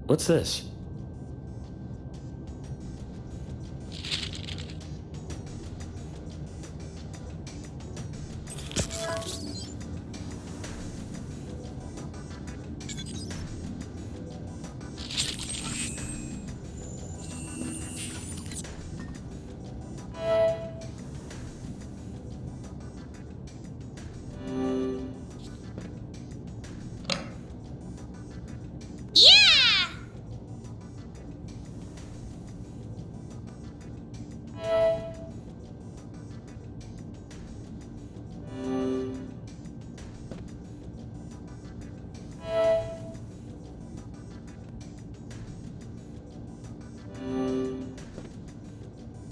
What's this? Yeah!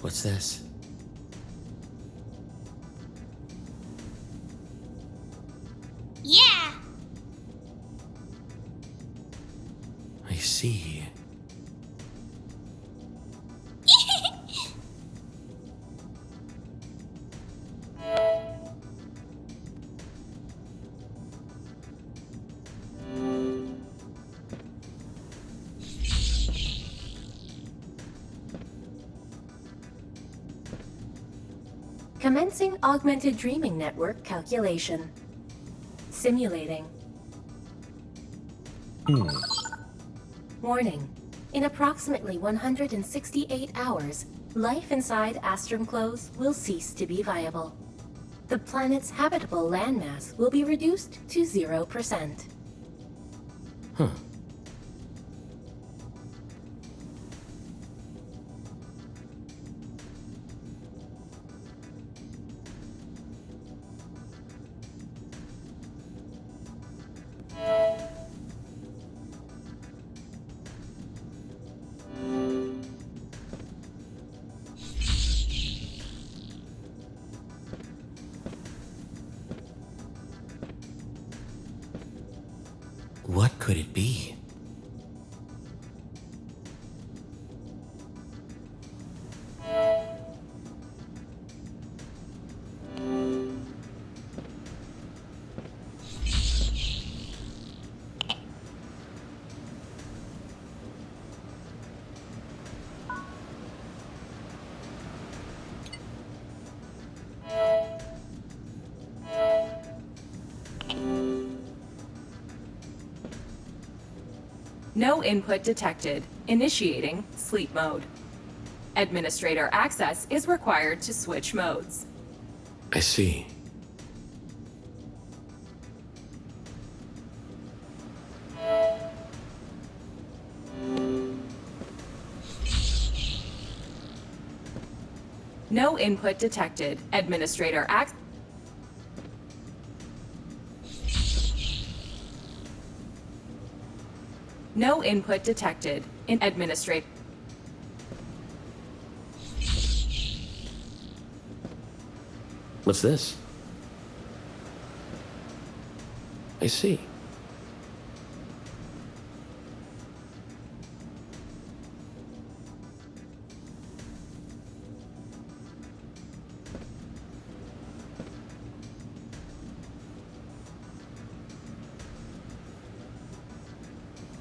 What's this? Yeah! I see. Commencing augmented dreaming network calculation. Simulating. Warning. In approximately 168 hours, life inside Astrum Close will cease to be viable. The planet's habitable landmass will be reduced to 0%. Huh. What could it be? No input detected. Initiating sleep mode. Administrator access is required to switch modes. I see. No input detected. Administrator access. No input detected. In administrate. What's this? I see.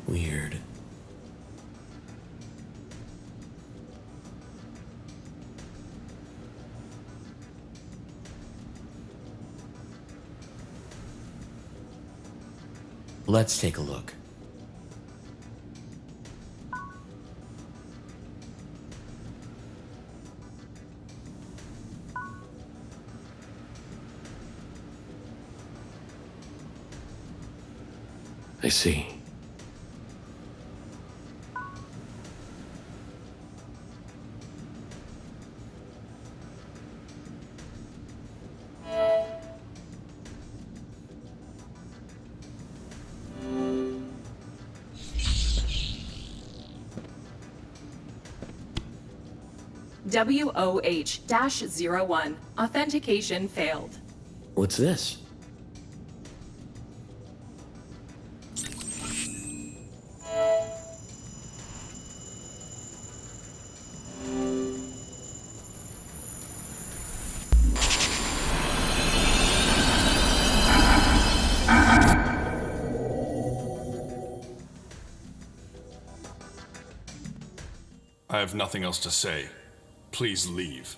Weird. Let's take a look. I see. WOH-01. Authentication failed. What's this? I have nothing else to say. Please leave.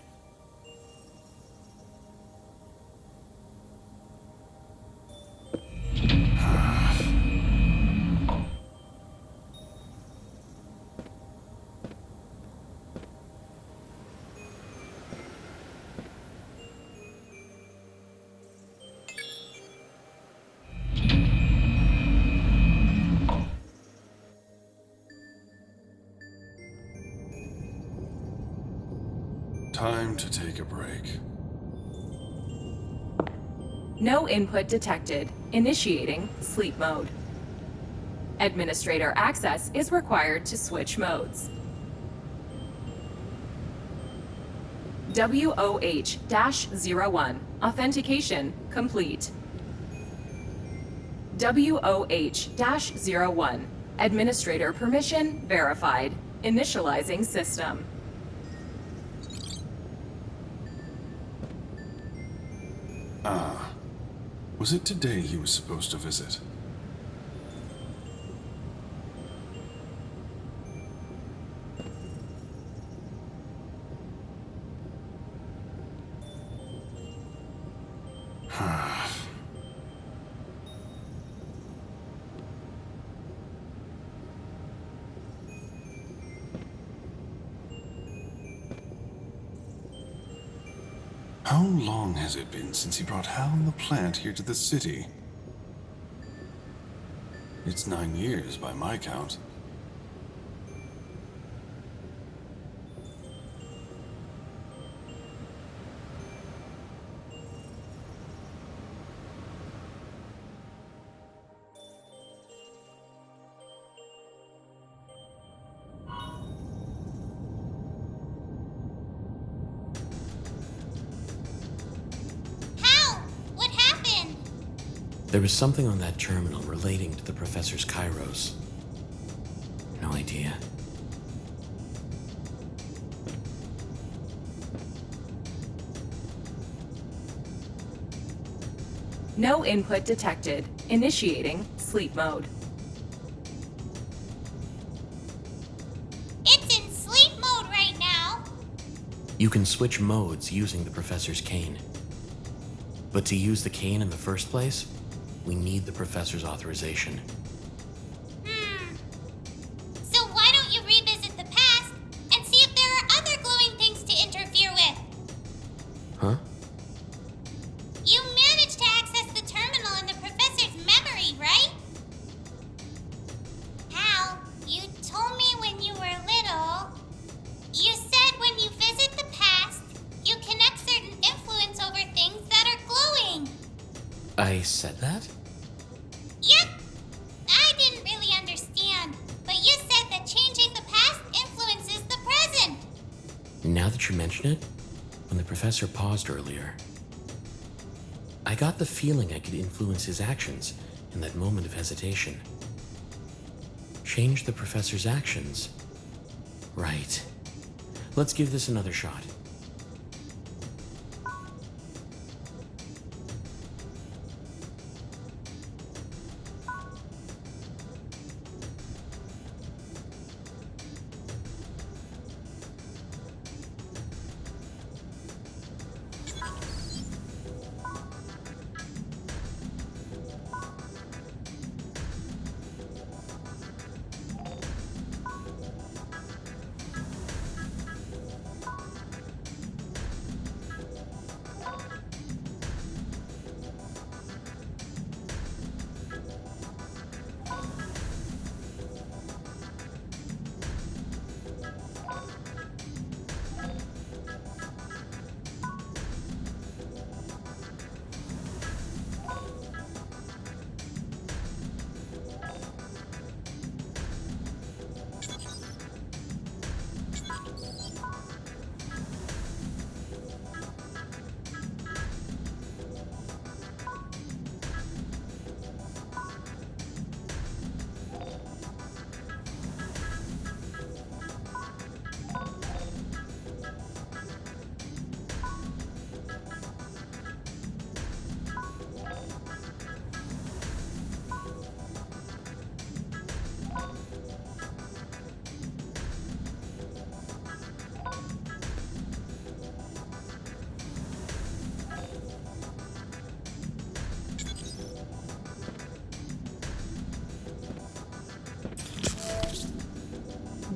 Time to take a break. No input detected. Initiating sleep mode. Administrator access is required to switch modes. WOH-01. Authentication complete. WOH-01. Administrator permission verified. Initializing system. Ah. Was it today he was supposed to visit? How long has it been since he brought Hal and the plant here to the city? It's 9 years by my count. There was something on that terminal relating to the Professor's Kairos. No idea. No input detected. Initiating sleep mode. It's in sleep mode right now. You can switch modes using the Professor's cane. But to use the cane in the first place, we need the Professor's authorization. So why don't you revisit the past and see if there are other glowing things to interfere with? Huh? You managed to access the terminal in the Professor's memory, right? Hal, you told me when you were little. You said when you visit the past, you connect certain influence over things that are glowing. I said that? Yep. I didn't really understand, but you said that changing the past influences the present. Now that you mention it, when the Professor paused earlier, I got the feeling I could influence his actions in that moment of hesitation. Change the Professor's actions. Right. Let's give this another shot.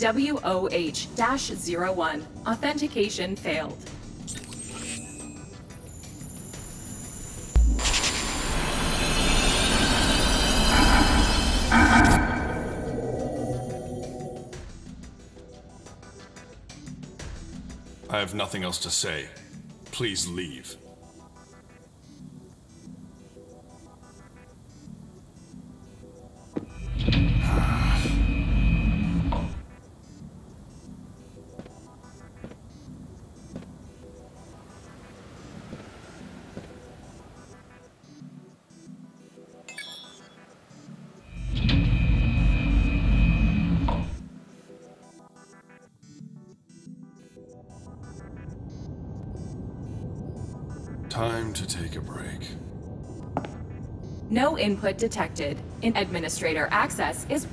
WOH-01. Authentication failed. I have nothing else to say. Please leave. Time to take a break. No input detected. In administrator access is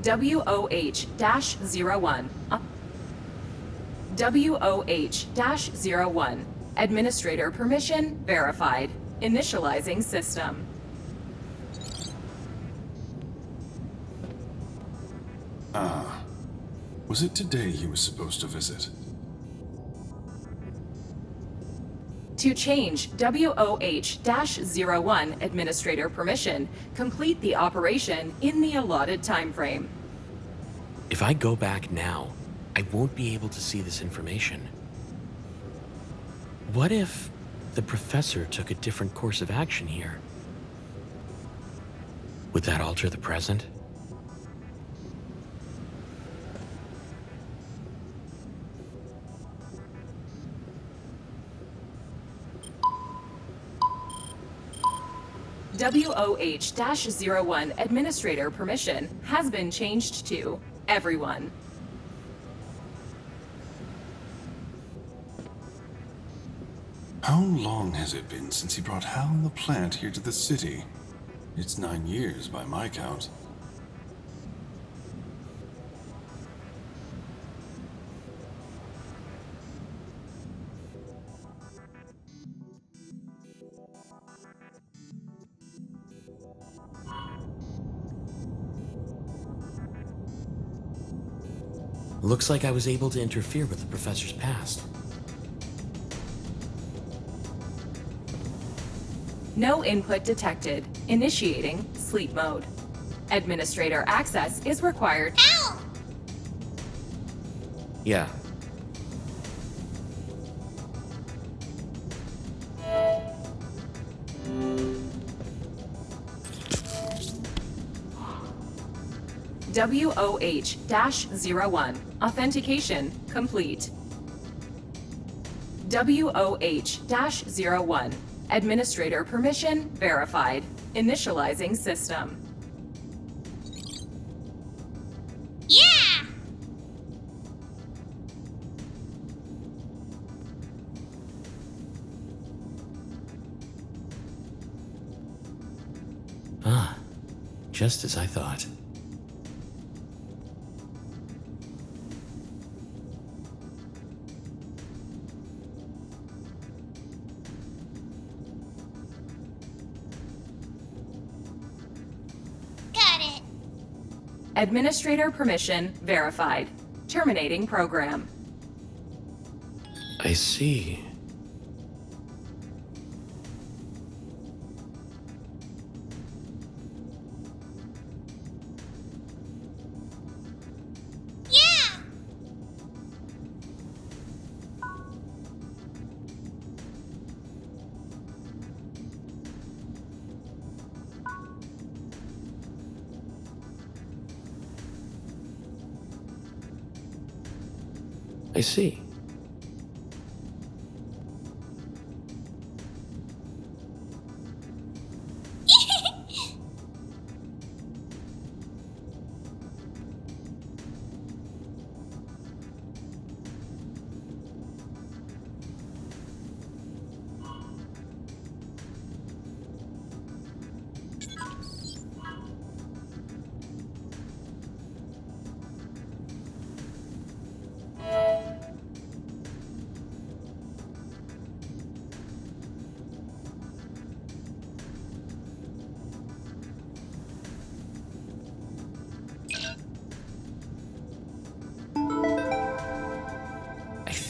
WOH-01. WOH-01. Administrator permission verified. Initializing system. Was it today he was supposed to visit? To change WOH-01 administrator permission, complete the operation in the allotted timeframe. If I go back now, I won't be able to see this information. What if the professor took a different course of action here? Would that alter the present? WOH-01 administrator permission has been changed to everyone. How long has it been since he brought Hal and the plant here to the city? It's 9 years by my count. Looks like I was able to interfere with the professor's past. No input detected. Initiating sleep mode. Administrator access is required. Ow! Yeah. WOH-01. Authentication complete. WOH-01. Administrator permission verified. Initializing system. Yeah! Ah, just as I thought. Administrator permission verified. Terminating program. I see. Yeah! I see.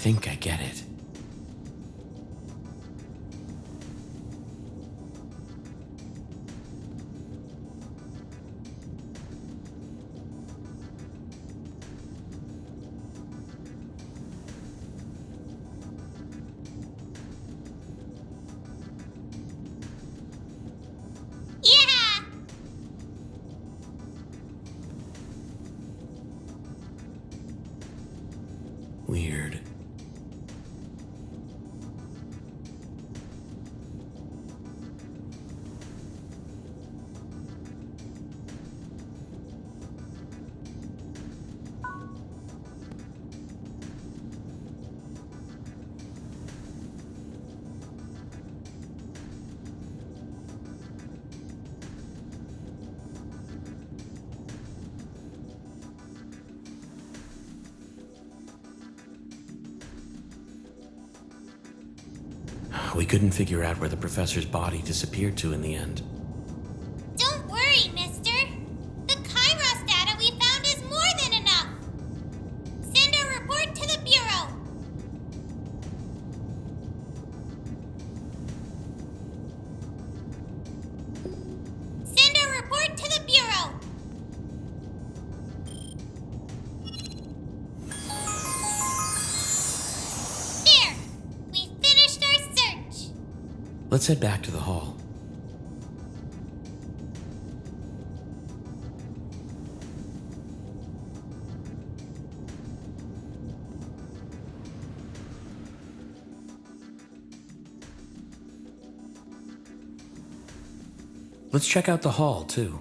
think I get it. Yeah! Weird. We couldn't figure out where the professor's body disappeared to in the end. Don't worry, mister. The Kairos data we found is more than enough. Send a report to the Bureau. Send a report to the Bureau. There! We finished our search. Let's head back to the hall. Let's check out the hall, too.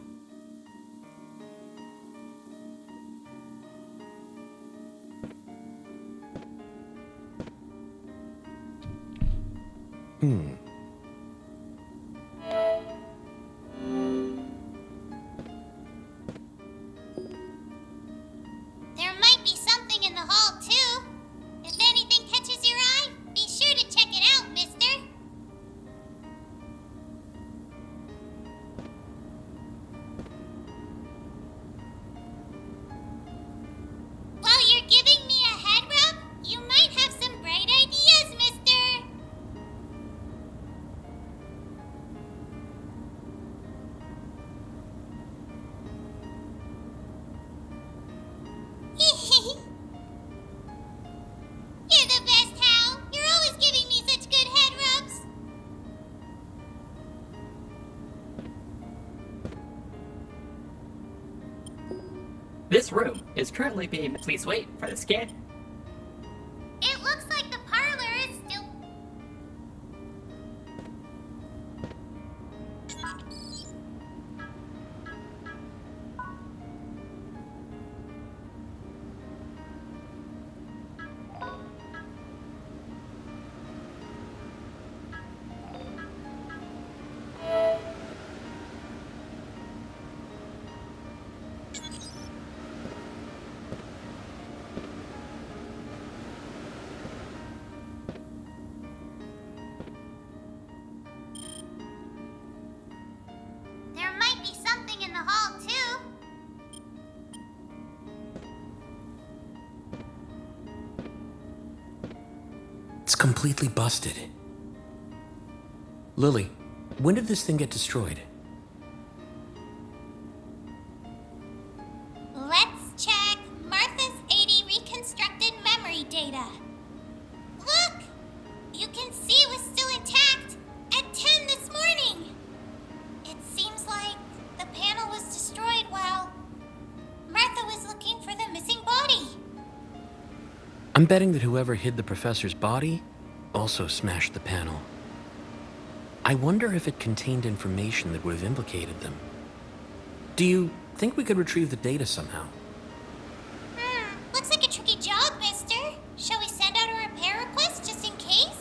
There might be something in the hall, too. If anything catches your eye, be sure to check it out, mister. While you're giving me a head rub, you might have some bright ideas, mister. You're the best, Hal. You're always giving me such good head rubs. This room is currently being. Please wait for the scan. It looks like the parlor is still. There might be something in the hall, too. It's completely busted. Lily, when did this thing get destroyed? Let's check Martha's 80 reconstructed memory data. Look! You can see it was still intact at 10 this morning. It seems like the panel was destroyed while Martha was looking for the missing body. I'm betting that whoever hid the professor's body also smashed the panel. I wonder if it contained information that would have implicated them. Do you think we could retrieve the data somehow? Looks like a tricky job, mister. Shall we send out a repair request just in case?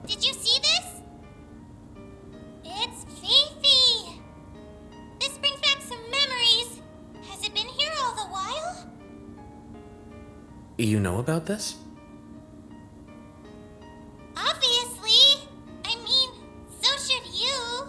Did you see this? It's Fifi! This brings back some memories. Has it been here all the while? You know about this? Obviously. I mean, so should you.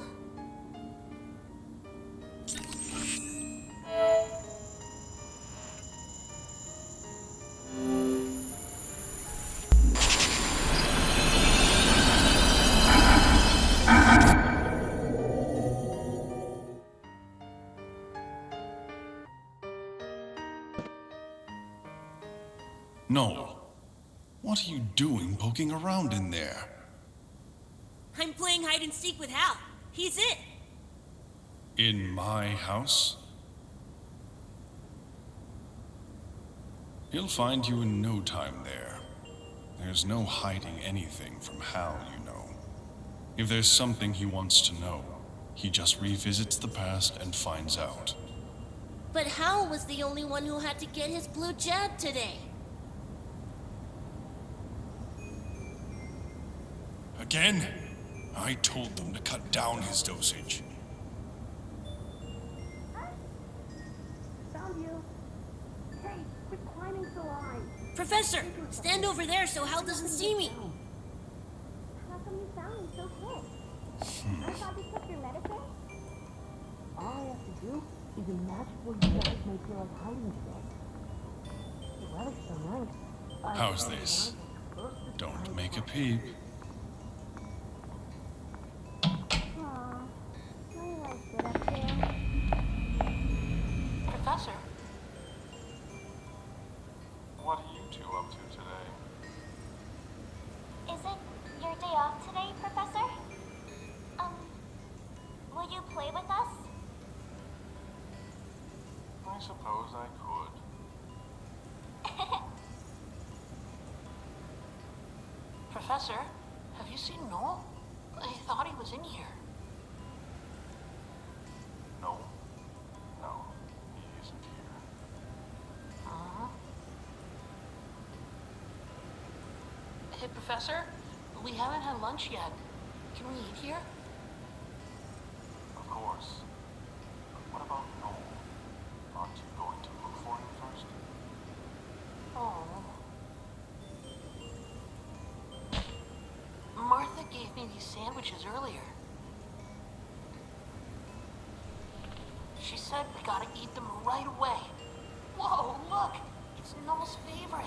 Noel, what are you doing poking around in there? I'm playing hide and seek with Hal. He's it. In my house? He'll find you in no time there. There's no hiding anything from Hal, you know. If there's something he wants to know, he just revisits the past and finds out. But Hal was the only one who had to get his blue jab today. Again? I told them to cut down his dosage. Found you. Hey, quit climbing so high. Professor, stand over there so Hal doesn't see me. How come you found me so quick? I thought you took your medicine. All I have to do is imagine where you guys may feel like hiding today. The weather's so nice. How's this? Don't make a peep. Professor? What are you two up to today? Is it your day off today, Professor? Will you play with us? I suppose I could. Professor, have you seen Noel? I thought he was in here. No. No, he isn't here. Hey, Professor, we haven't had lunch yet. Can we eat here? Of course. What about Noel? Aren't you going to look for him first? Oh. Martha gave me these sandwiches earlier. She said we gotta eat them right away. Whoa, look! It's Noel's favorite.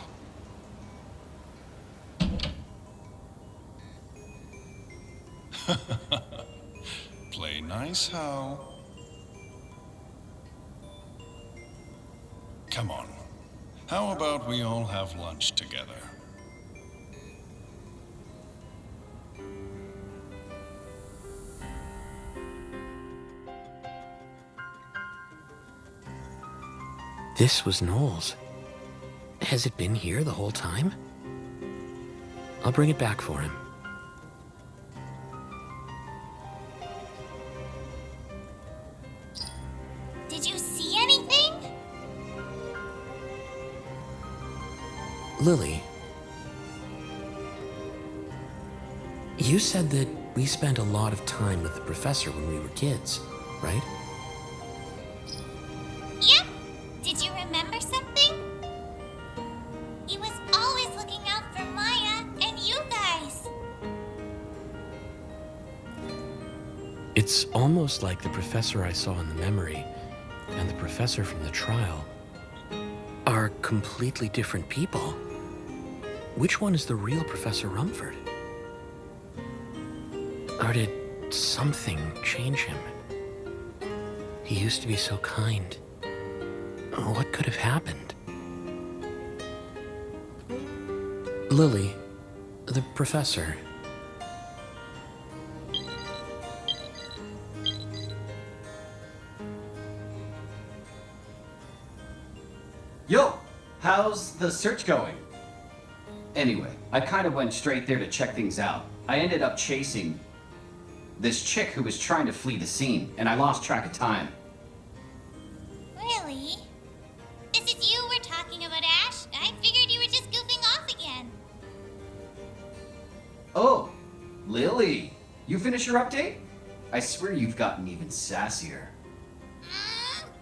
Play nice, Hal. Come on. How about we all have lunch together? This was Noel's. Has it been here the whole time? I'll bring it back for him. Did you see anything? Lily, you said that we spent a lot of time with the professor when we were kids, right? Yep. Did you remember something? He was always looking out for Maya and you guys. It's almost like the professor I saw in the memory and the professor from the trial are completely different people. Which one is the real Professor Rumford? Or did something change him? He used to be so kind. What could have happened? Lily, the professor. Yo, how's the search going? Anyway, I kind of went straight there to check things out. I ended up chasing this chick who was trying to flee the scene, and I lost track of time. Really? Is it you we're talking about, Ash? I figured you were just goofing off again. Oh, Lily, you finish your update? I swear you've gotten even sassier.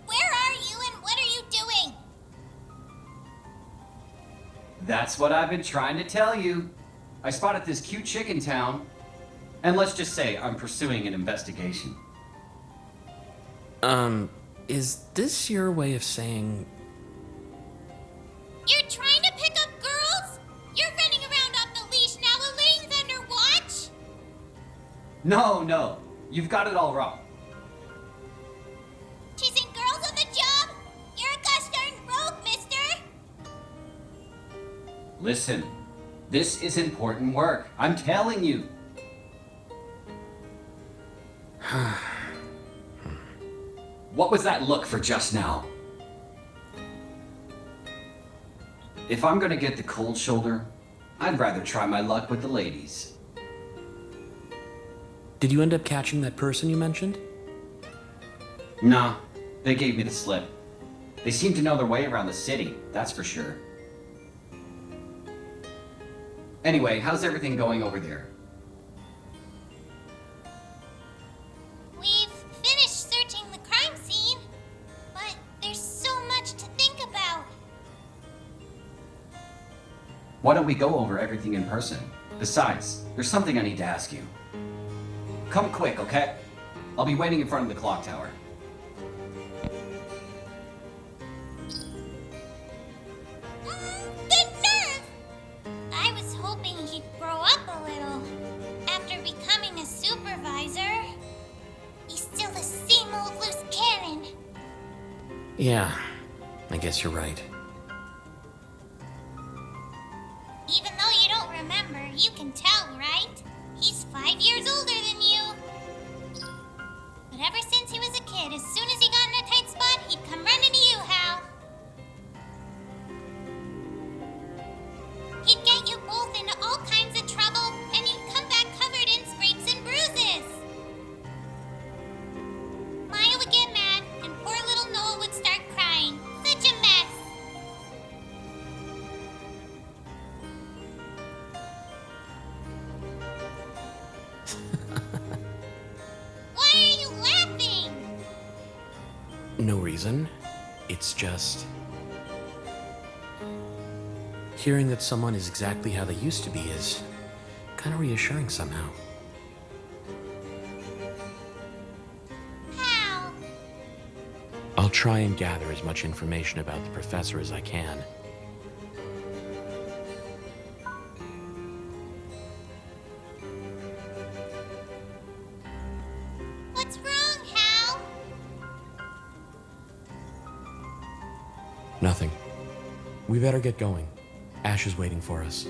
Where are you and what are you doing? That's what I've been trying to tell you. I spotted this cute chick in town, and let's just say I'm pursuing an investigation. Is this your way of saying... You're trying to pick up girls? You're running around off the leash now. Elaine's under watch? No, you've got it all wrong. Chasing girls on the job? You're a gosh darn rogue, mister. Listen, this is important work. I'm telling you. What was that look for just now? If I'm gonna get the cold shoulder, I'd rather try my luck with the ladies. Did you end up catching that person you mentioned? Nah, they gave me the slip. They seem to know their way around the city, that's for sure. Anyway, how's everything going over there? We've finished searching the crime scene, but there's so much to think about. Why don't we go over everything in person? Besides, there's something I need to ask you. Come quick, okay? I'll be waiting in front of the clock tower. The nerve! I was hoping he'd grow up a little. After becoming a supervisor, he's still the same old loose cannon. Yeah, I guess you're right. Even though you don't remember, you can tell, right? He's 5 years older than you. But ever since he was a kid, as soon as he got in a tight spot, he'd come running to you, Hal. He'd get you both into all kinds of trouble, and you'd come back covered in scrapes and bruises. Maya would get mad, and poor little Noah would start crying. Such a mess. Why are you laughing? No reason. It's just... hearing that someone is exactly how they used to be is kind of reassuring somehow. How? I'll try and gather as much information about the professor as I can. What's wrong, Hal? Nothing. We better get going. Ash is waiting for us.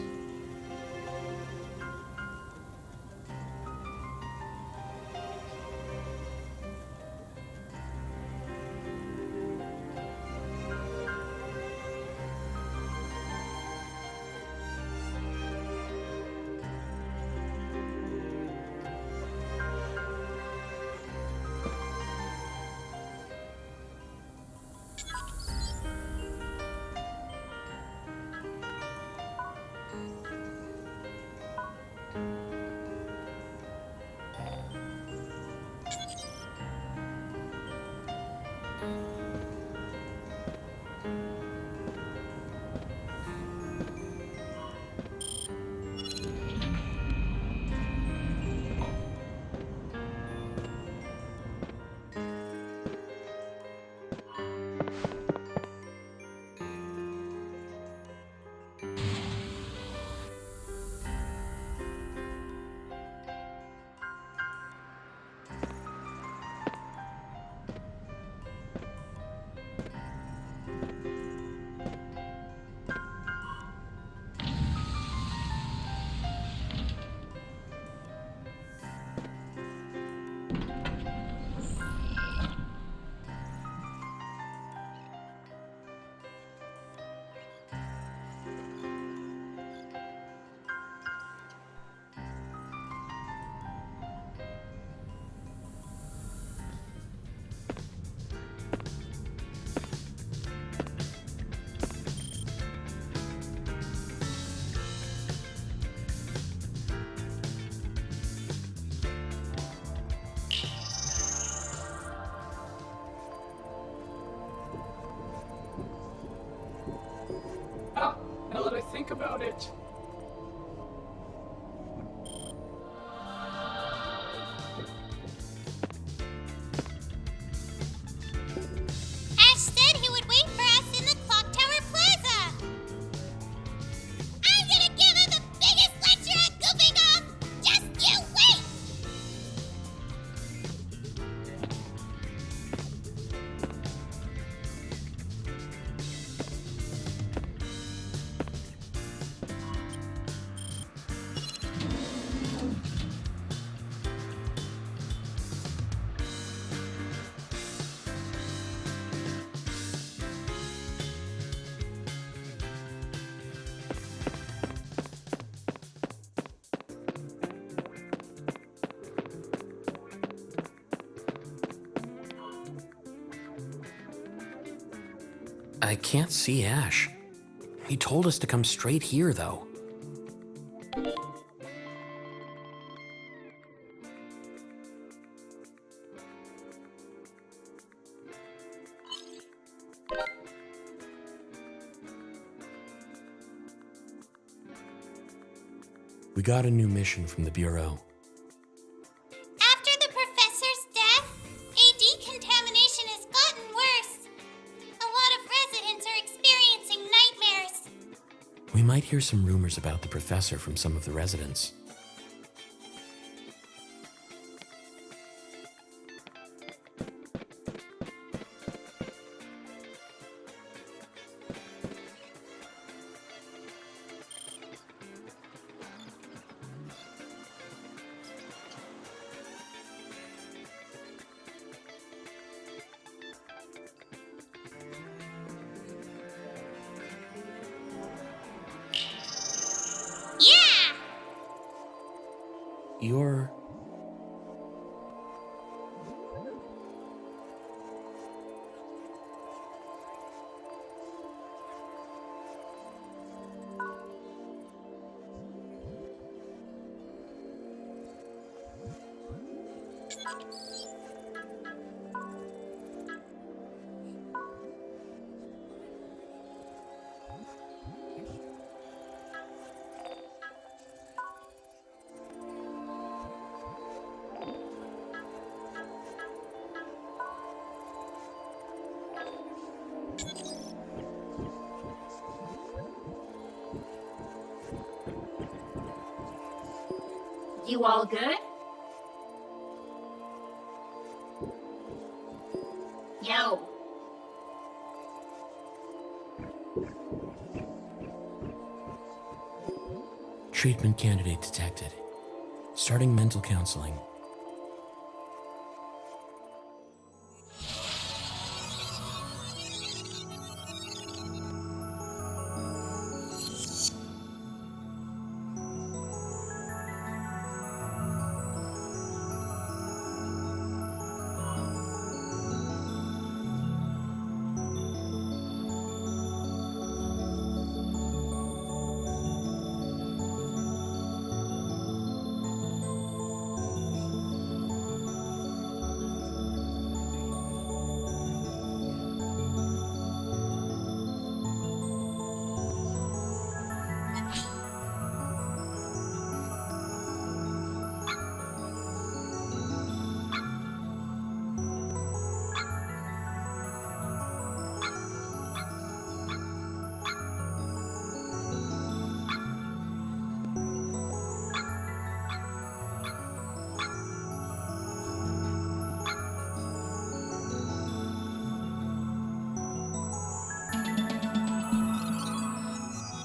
I can't see Ash. He told us to come straight here, though. We got a new mission from the Bureau. After the professor's death, AD contamination has gotten worse. A lot of residents are experiencing nightmares. We might hear some rumors about the professor from some of the residents. Yeah! You're... You all good? Yo. Treatment candidate detected. Starting mental counseling.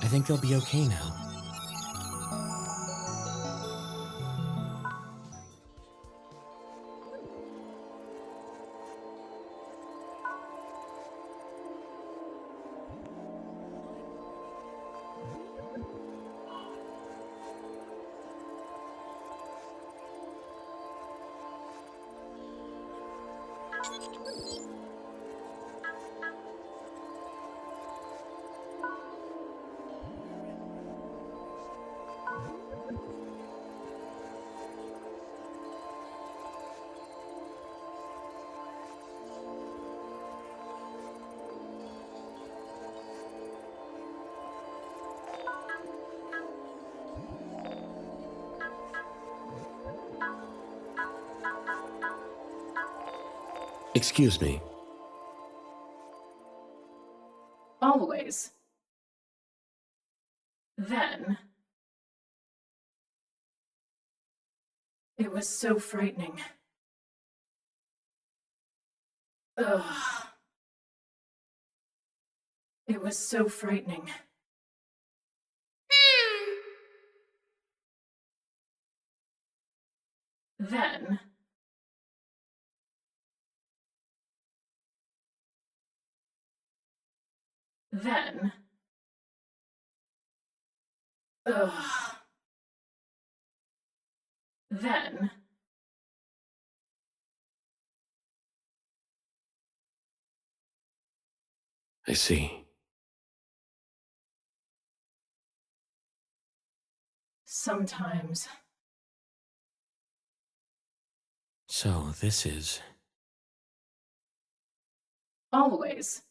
I think they'll be okay now. Excuse me. Always. Then... it was so frightening. Ugh. It was so frightening. Then... ugh. Then... I see. Sometimes. So, this is... Always.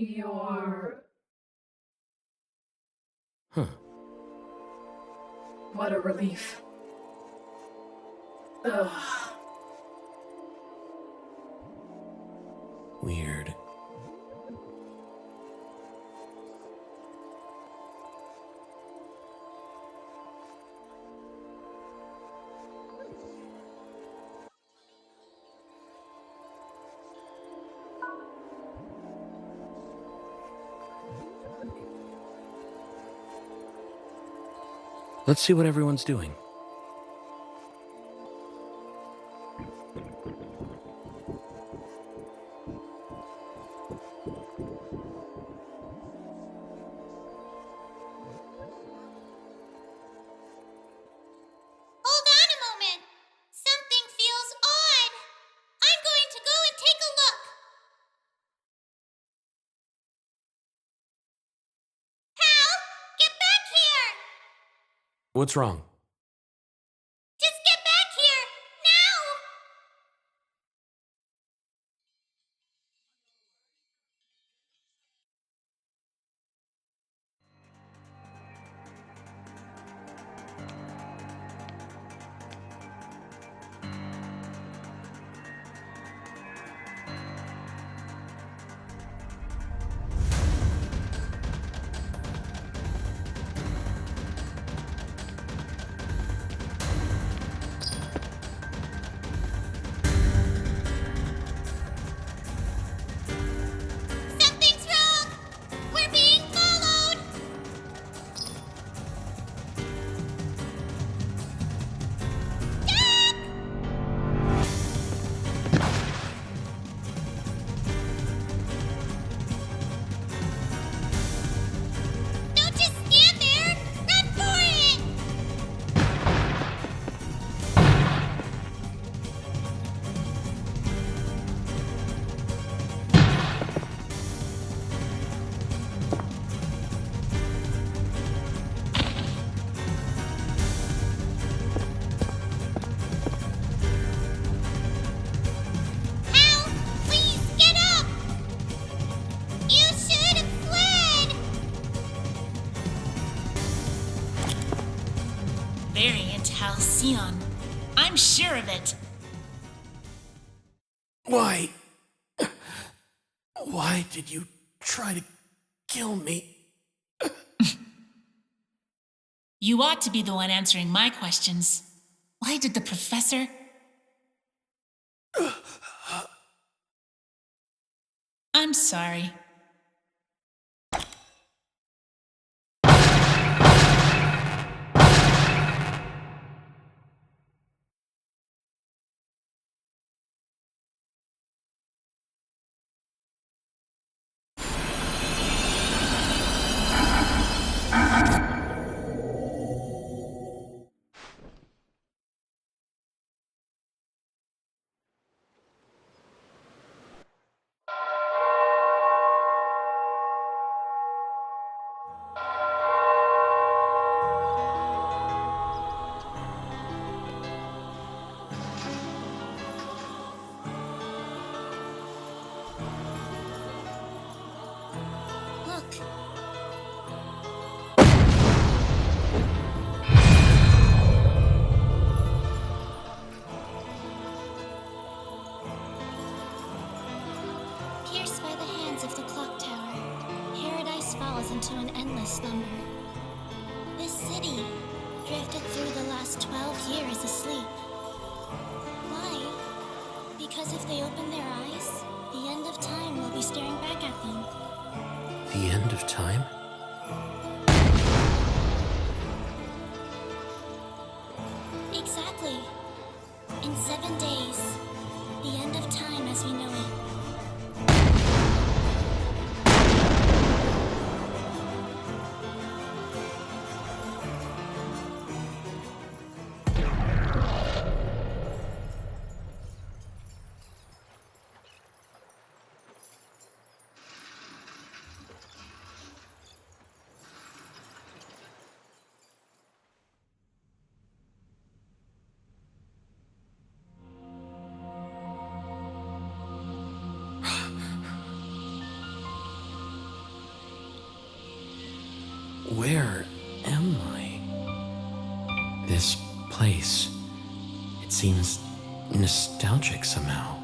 You're... Huh. What a relief. Ugh. Weird. Let's see what everyone's doing. Hold on a moment. Something feels odd. I'm going to go and take a look. Hal, get back here! What's wrong? Just get back here, now! Something's wrong! We're being followed! Jack! Don't just stand there! Run for it! Hal, please get up! You should have fled! Variant Halcyon. I'm sure of it. Why? Why did you try to kill me? You ought to be the one answering my questions. Why did the professor... I'm sorry. Look. Pierced by the hands of the clock tower, paradise falls into an endless slumber. This city drifted through the last 12 years asleep. Why? Because if they open their eyes, the end of time will be staring back at them. The end of time? Exactly. In 7 days, the end of time as we know it. This place, it seems nostalgic somehow.